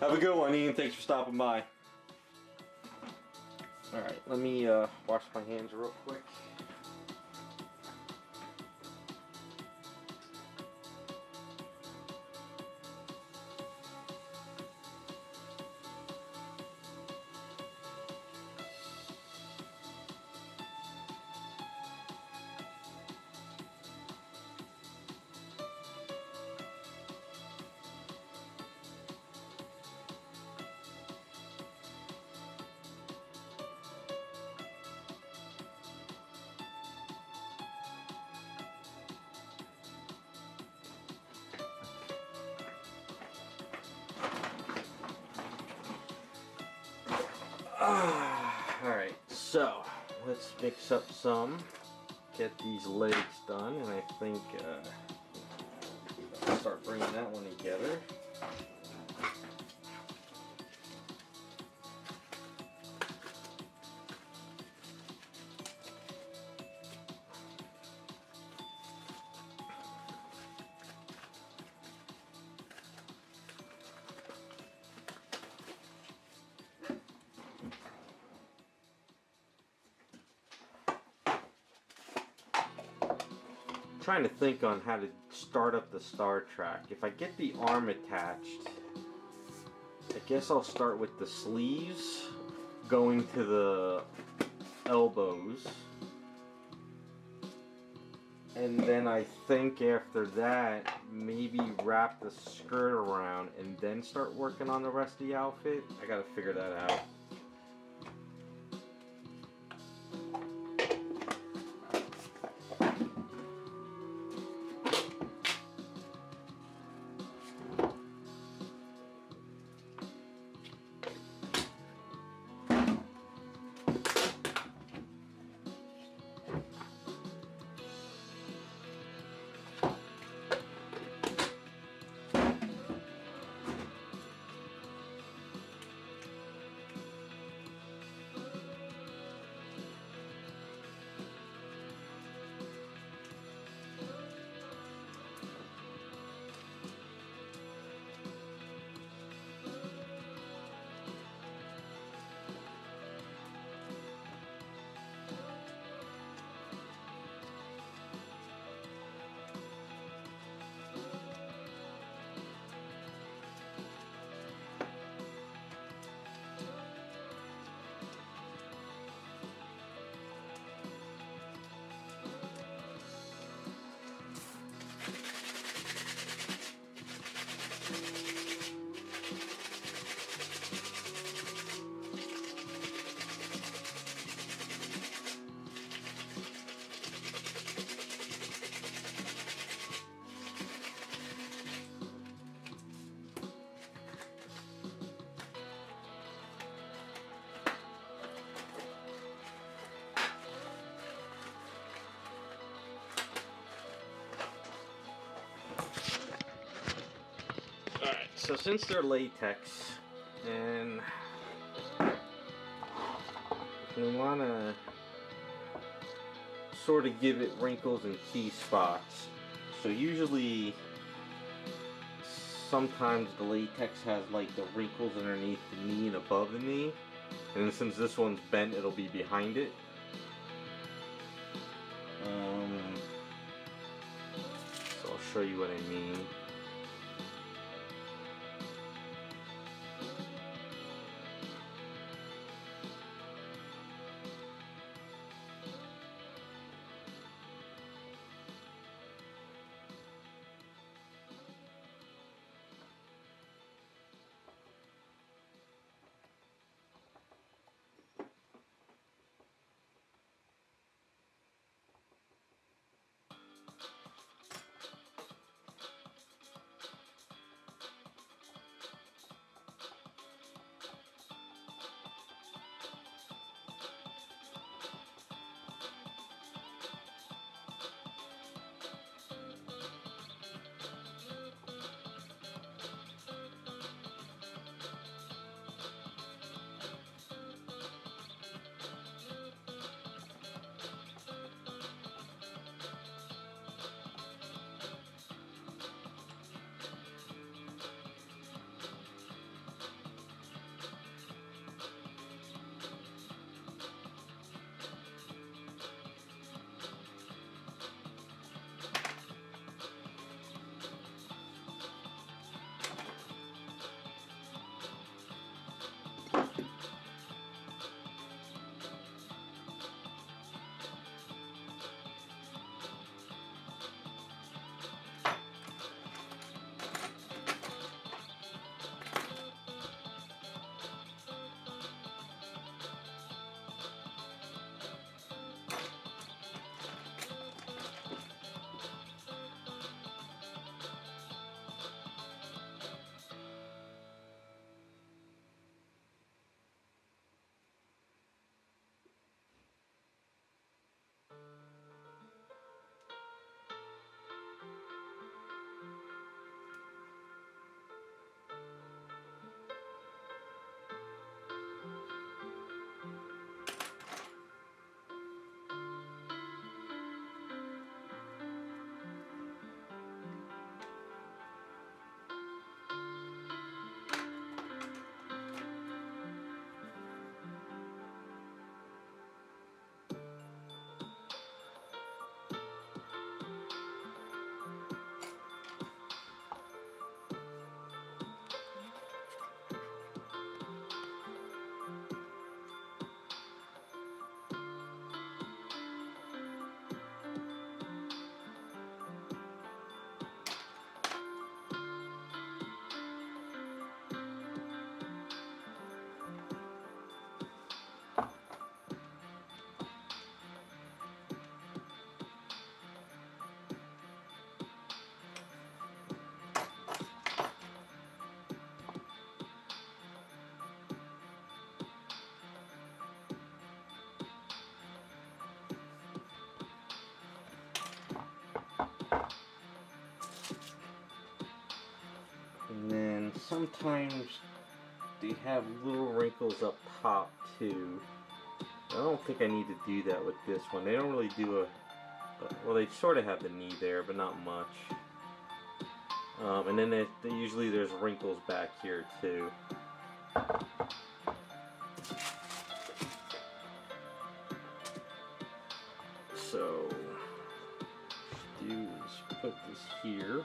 Have a good one, Ian. Thanks for stopping by. Alright, let me wash my hands real quick. Alright, so let's mix up some, get these legs done, and I think I'll start bringing that one together. Trying to think on how to start up the Star Track. If I get the arm attached, I guess I'll start with the sleeves going to elbows. And then I think after that, maybe wrap the skirt around and then start working on the rest of the outfit. I gotta figure that out. Alright, so since they're latex, and we want to sort of give it wrinkles and key spots, so usually sometimes the latex has like the wrinkles underneath the knee and above the knee, and since this one's bent, it'll be behind it. So I'll show you what I mean. sometimes they have little wrinkles up top too. I don't think I need to do that with this one. They don't really do a, well, they sort of have the knee there, but not much. And then usually there's wrinkles back here too. So, what I'll do is put this here.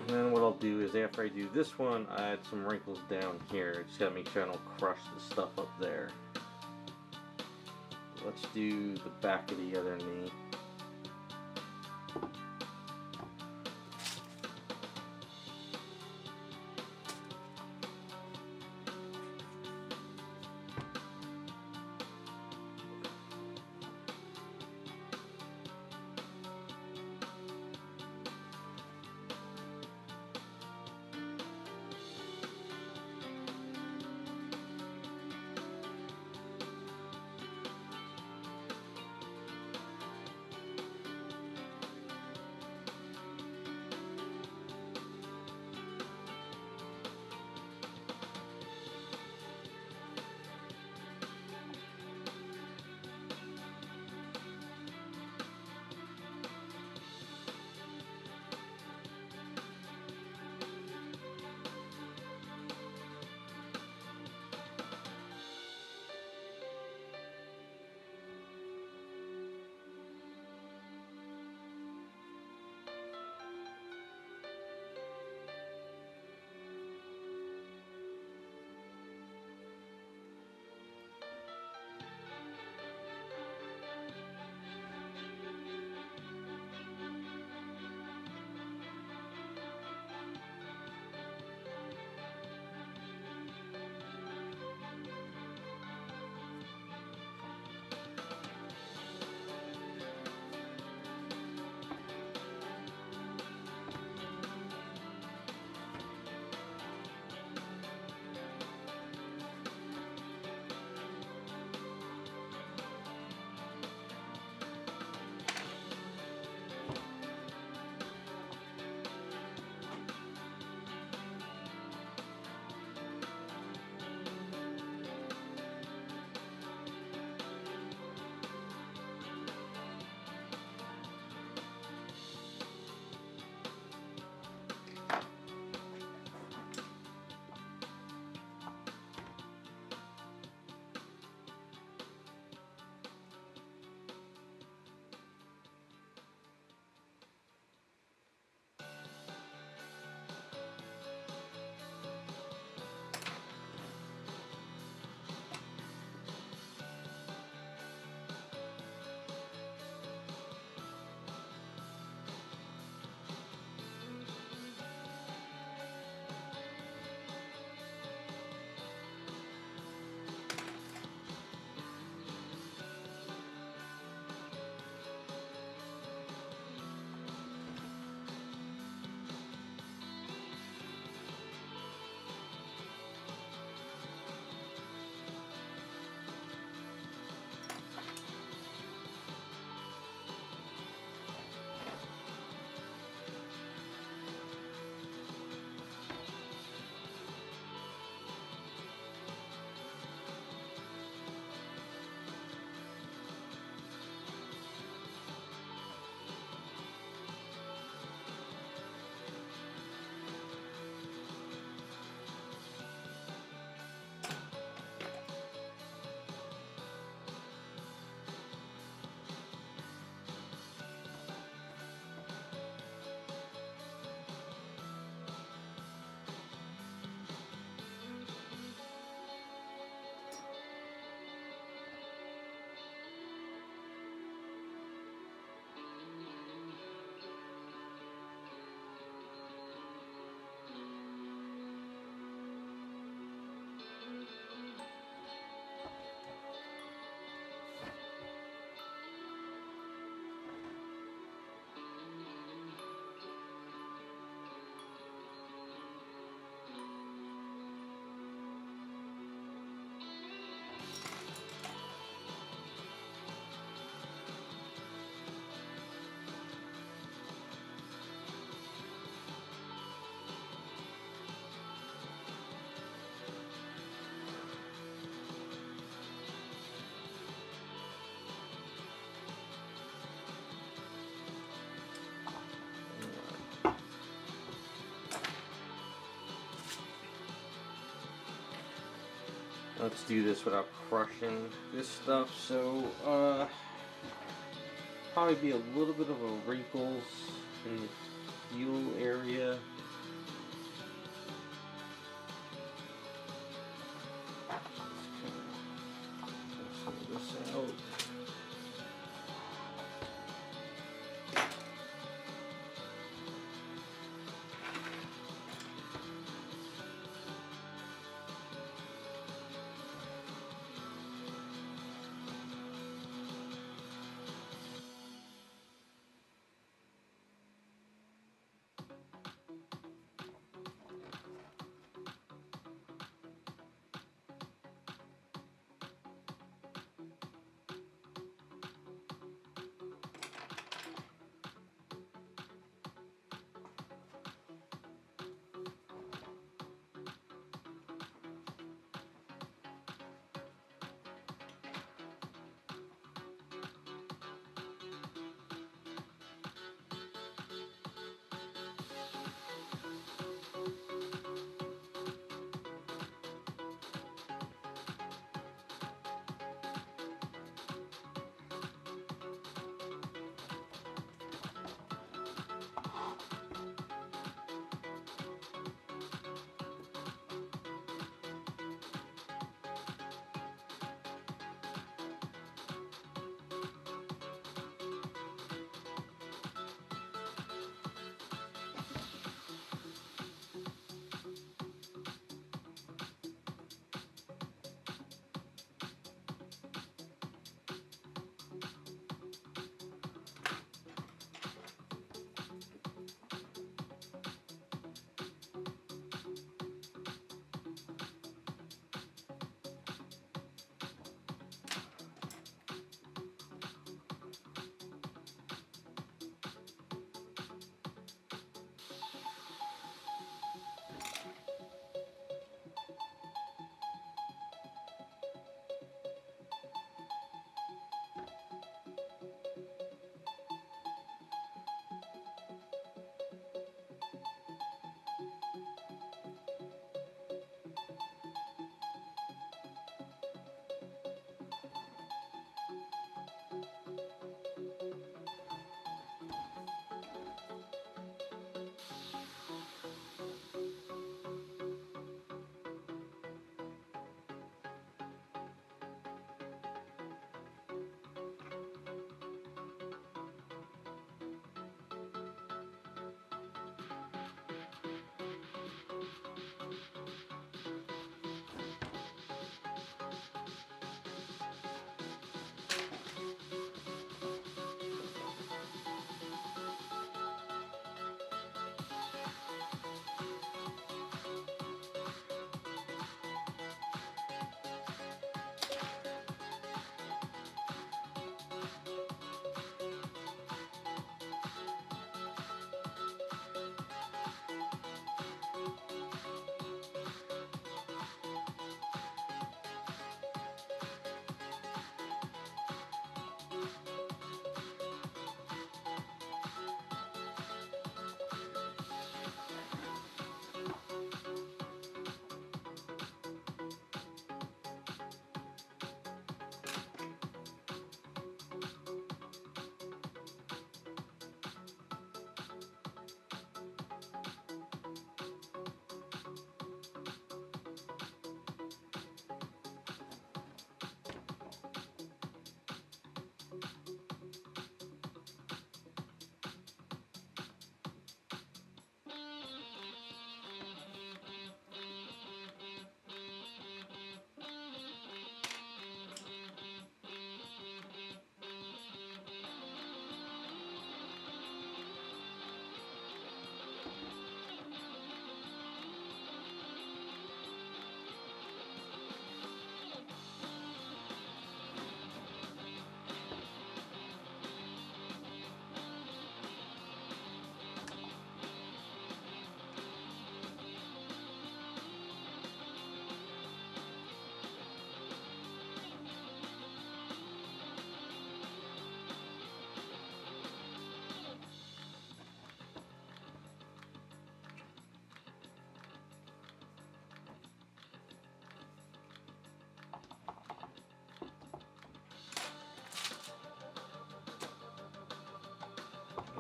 And then what I'll do is after I do this one, I add some wrinkles down here. Just gotta make sure I don't crush the stuff up there. Let's do the back of the other knee. Let's do this without crushing this stuff. So, probably be a little bit of a wrinkles in the heel area. Let's this out.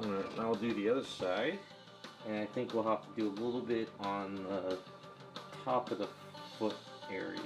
Alright, now I'll do the other side. And I think we'll have to do a little bit on the top of the foot area.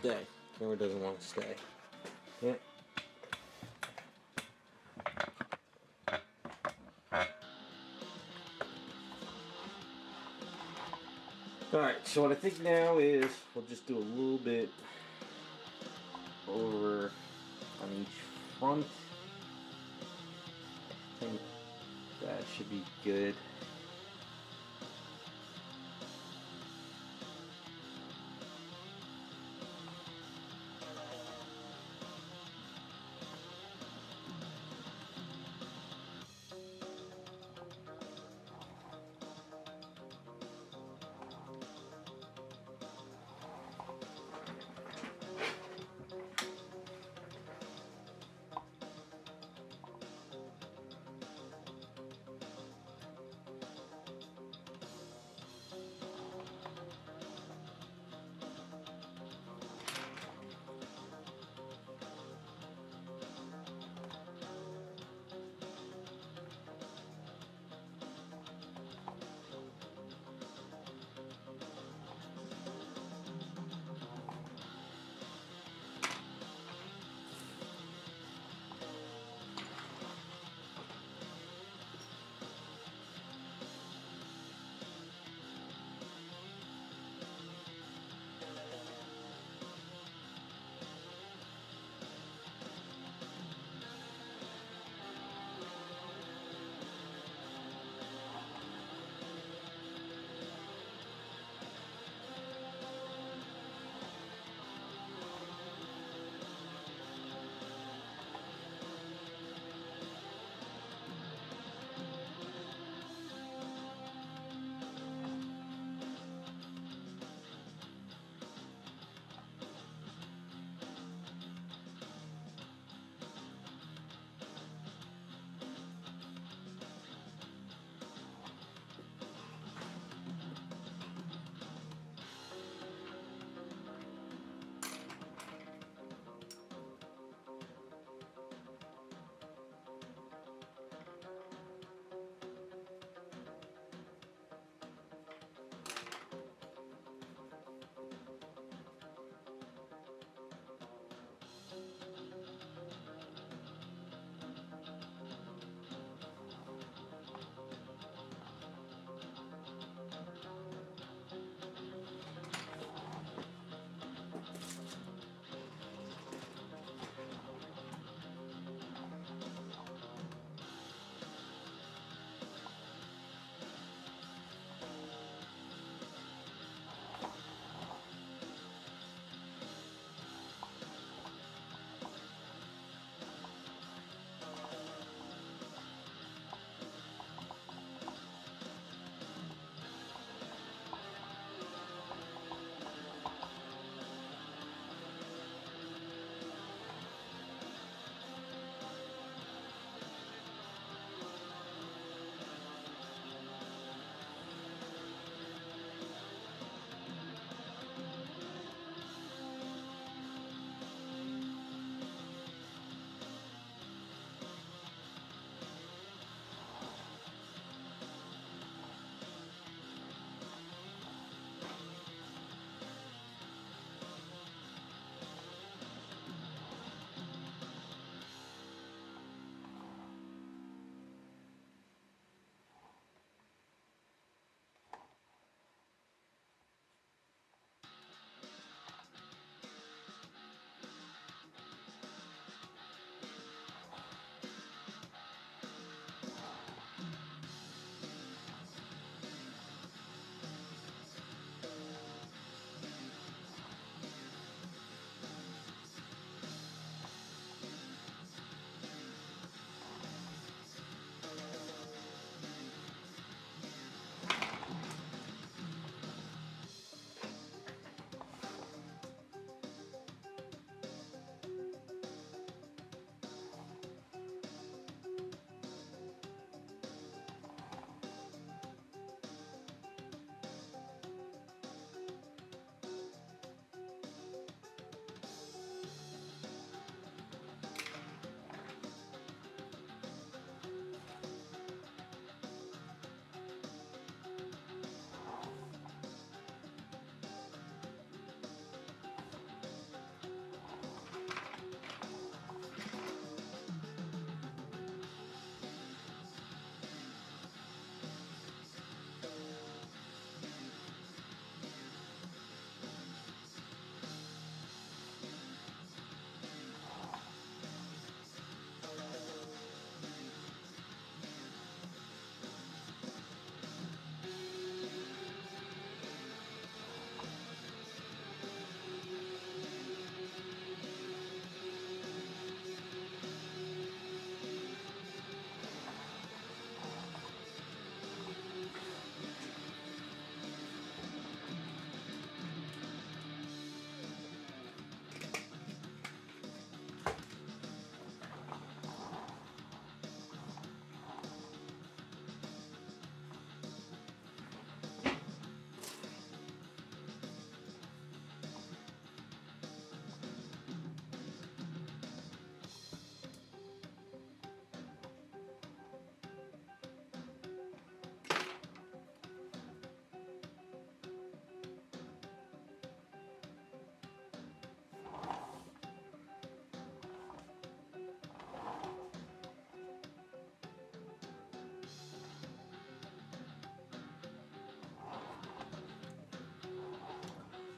Stay. Camera doesn't want to stay. Yep. Alright, so what I think now is we'll just do a little bit over on each front. Like Should be good.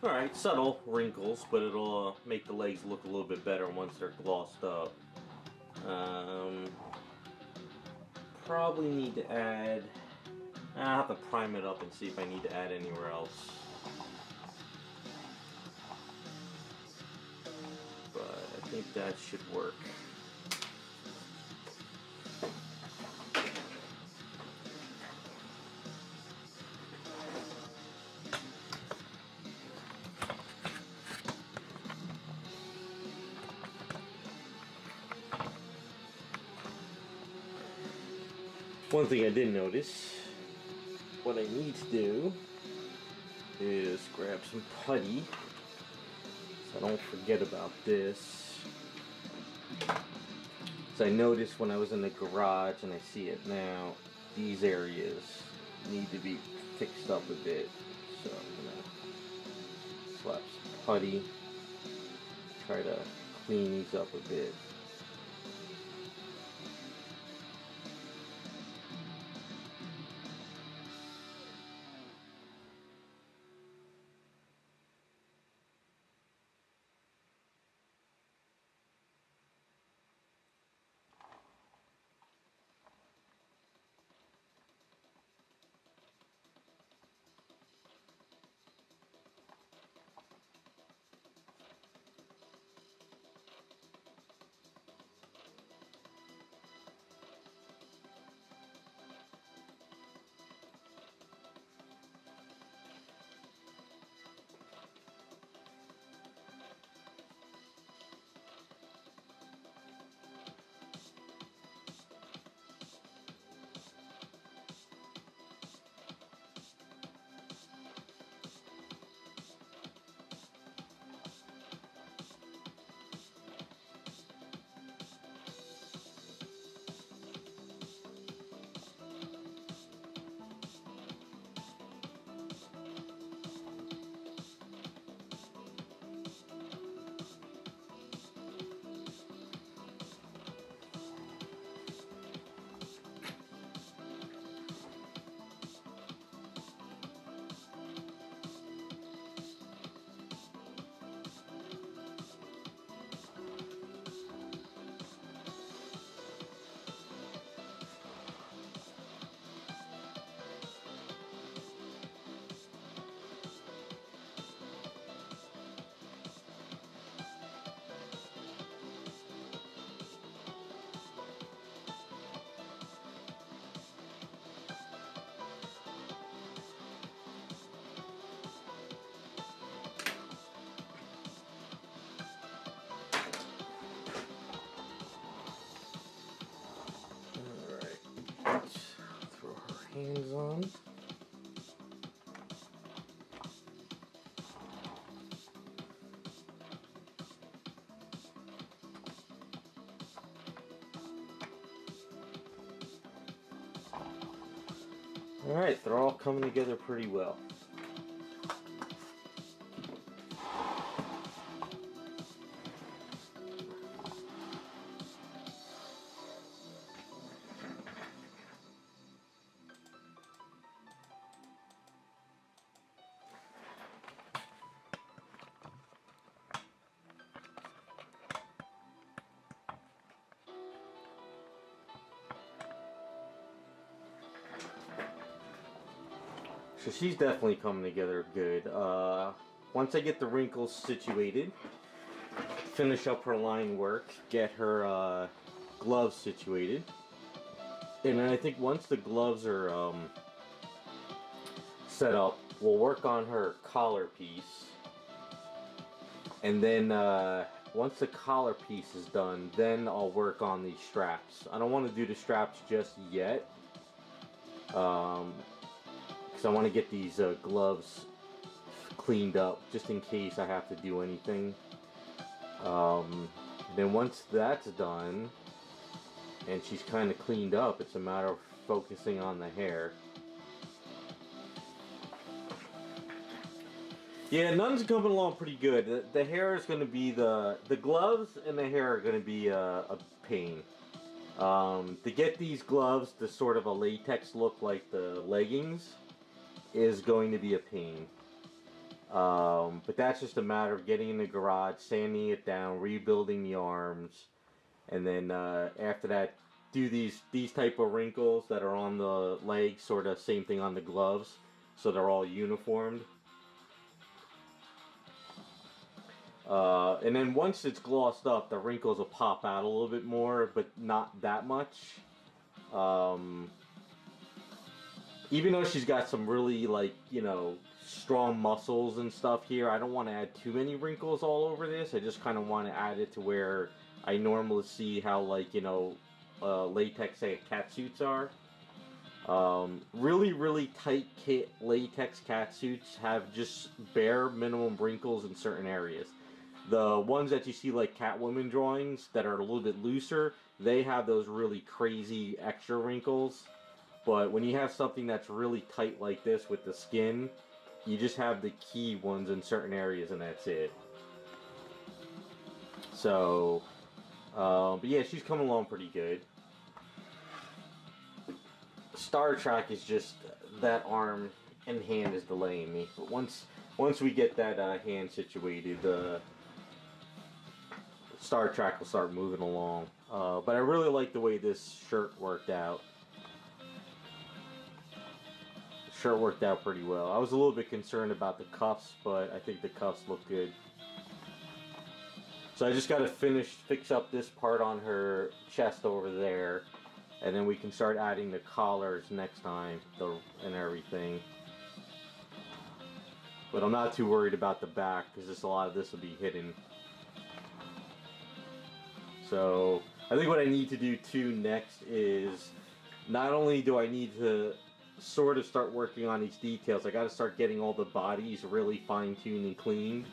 Alright, subtle wrinkles, but it'll make the legs look a little bit better once they're glossed up. Probably need to add... I'll have to prime it up and see if I need to add anywhere else. But I think that should work. One thing I did notice, what I need to do is grab some putty so I don't forget about this. So I noticed when I was in the garage, and I see it now, these areas need to be fixed up a bit. So I'm gonna slap some putty, try to clean these up a bit. Hands on. Alright, they're all coming together pretty well. So she's definitely coming together good. Once I get the wrinkles situated, finish up her line work, get her gloves situated, and then I think once the gloves are set up, we'll work on her collar piece, and then once the collar piece is done, then I'll work on these straps. I don't want to do the straps just yet. Because I want to get these gloves cleaned up just in case I have to do anything. Then once that's done and she's kind of cleaned up, it's a matter of focusing on the hair. Yeah, none's coming along pretty good. The hair is going to be the gloves and the hair are going to be a pain. To get these gloves to sort of a latex look like the leggings is going to be a pain. But that's just a matter of getting in the garage, sanding it down, rebuilding the arms, and then after that, do these type of wrinkles that are on the legs, sort of same thing on the gloves, so they're all uniformed. And then once it's glossed up, the wrinkles will pop out a little bit more, but not that much. Even though she's got some really, like, you know, strong muscles and stuff here, I don't want to add too many wrinkles all over this. I just kind of want to add it to where I normally see how, like, you know, latex cat suits are. Really, really tight latex cat suits have just bare minimum wrinkles in certain areas. The ones that you see like Catwoman drawings that are a little bit looser, they have those really crazy extra wrinkles. But when you have something that's really tight like this with the skin, you just have the key ones in certain areas and that's it. So, but yeah, she's coming along pretty good. Star Trek is just, that arm and hand is delaying me. But once we get that hand situated, Star Trek will start moving along. But I really like the way this shirt worked out. The shirt worked out pretty well. I was a little bit concerned about the cuffs, but I think the cuffs look good. So I just got to fix up this part on her chest over there, and then we can start adding the collars next time and everything. But I'm not too worried about the back because a lot of this will be hidden. So I think what I need to do too next is, not only do I need to sort of start working on these details, I got to start getting all the bodies really fine-tuned and cleaned.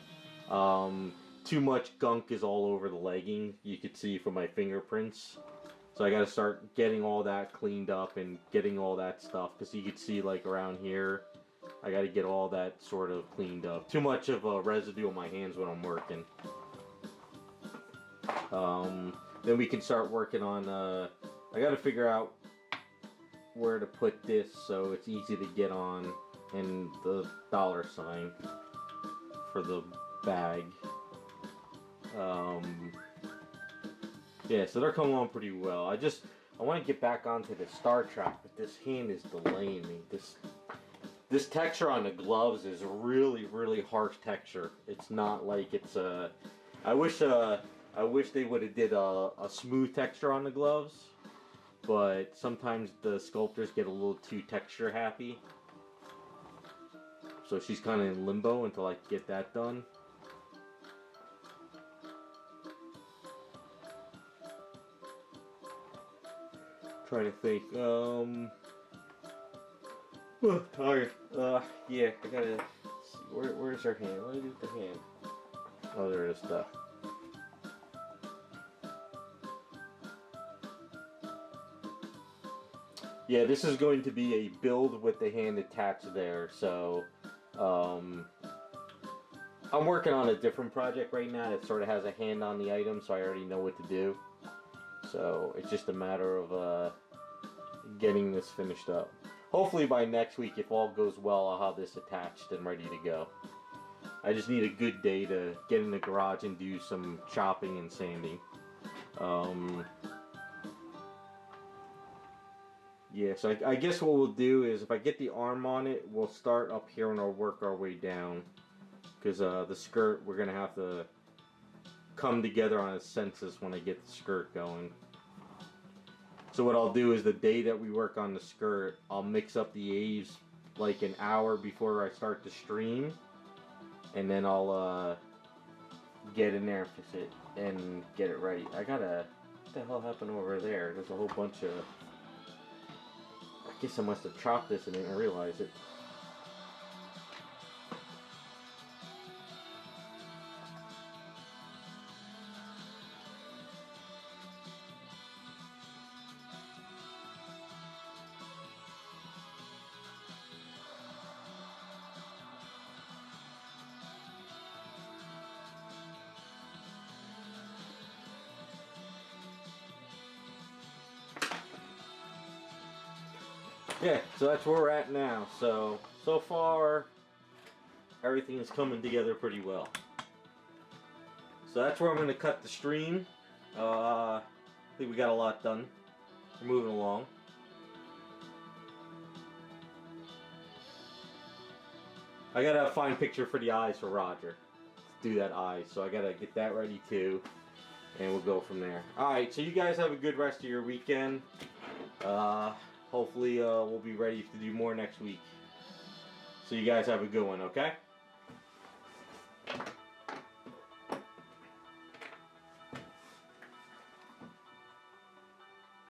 Too much gunk is all over the legging, you could see from my fingerprints. So I got to start getting all that cleaned up and getting all that stuff, because you could see like around here, I got to get all that sort of cleaned up. Too much of a residue on my hands when I'm working. Then we can start working on, I got to figure out where to put this so it's easy to get on, and the $sign for the bag. Yeah, so they're coming along pretty well. I want to get back onto the Star Trek, but this hand is delaying me. This texture on the gloves is really, really harsh texture. It's not like it's I wish they would have did a smooth texture on the gloves, but sometimes the sculptors get a little too texture happy. So she's kind of in limbo until I get that done. Trying to think. Tired. Yeah, I gotta see. Where's her hand? What did I do with the hand? Oh, there it is. Yeah, this is going to be a build with the hand attached there. So, I'm working on a different project right now that sort of has a hand on the item, so I already know what to do. So it's just a matter of getting this finished up. Hopefully by next week, if all goes well, I'll have this attached and ready to go. I just need a good day to get in the garage and do some chopping and sanding. Yeah, so I guess what we'll do is, if I get the arm on it, we'll start up here and I'll work our way down. Because the skirt, we're going to have to come together on a census when I get the skirt going. So what I'll do is, the day that we work on the skirt, I'll mix up the A's like an hour before I start the stream, and then I'll get in there and fix it and get it ready. What the hell happened over there? There's a whole bunch of, I guess I must have chopped this and didn't realize it. Yeah, so that's where we're at now. So far, everything is coming together pretty well. So that's where I'm going to cut the stream. I think we got a lot done. We're moving along. I got a fine picture for the eyes for Roger. To do that eye. So I got to get that ready too. And we'll go from there. Alright, so you guys have a good rest of your weekend. Hopefully we'll be ready to do more next week. So you guys have a good one, okay?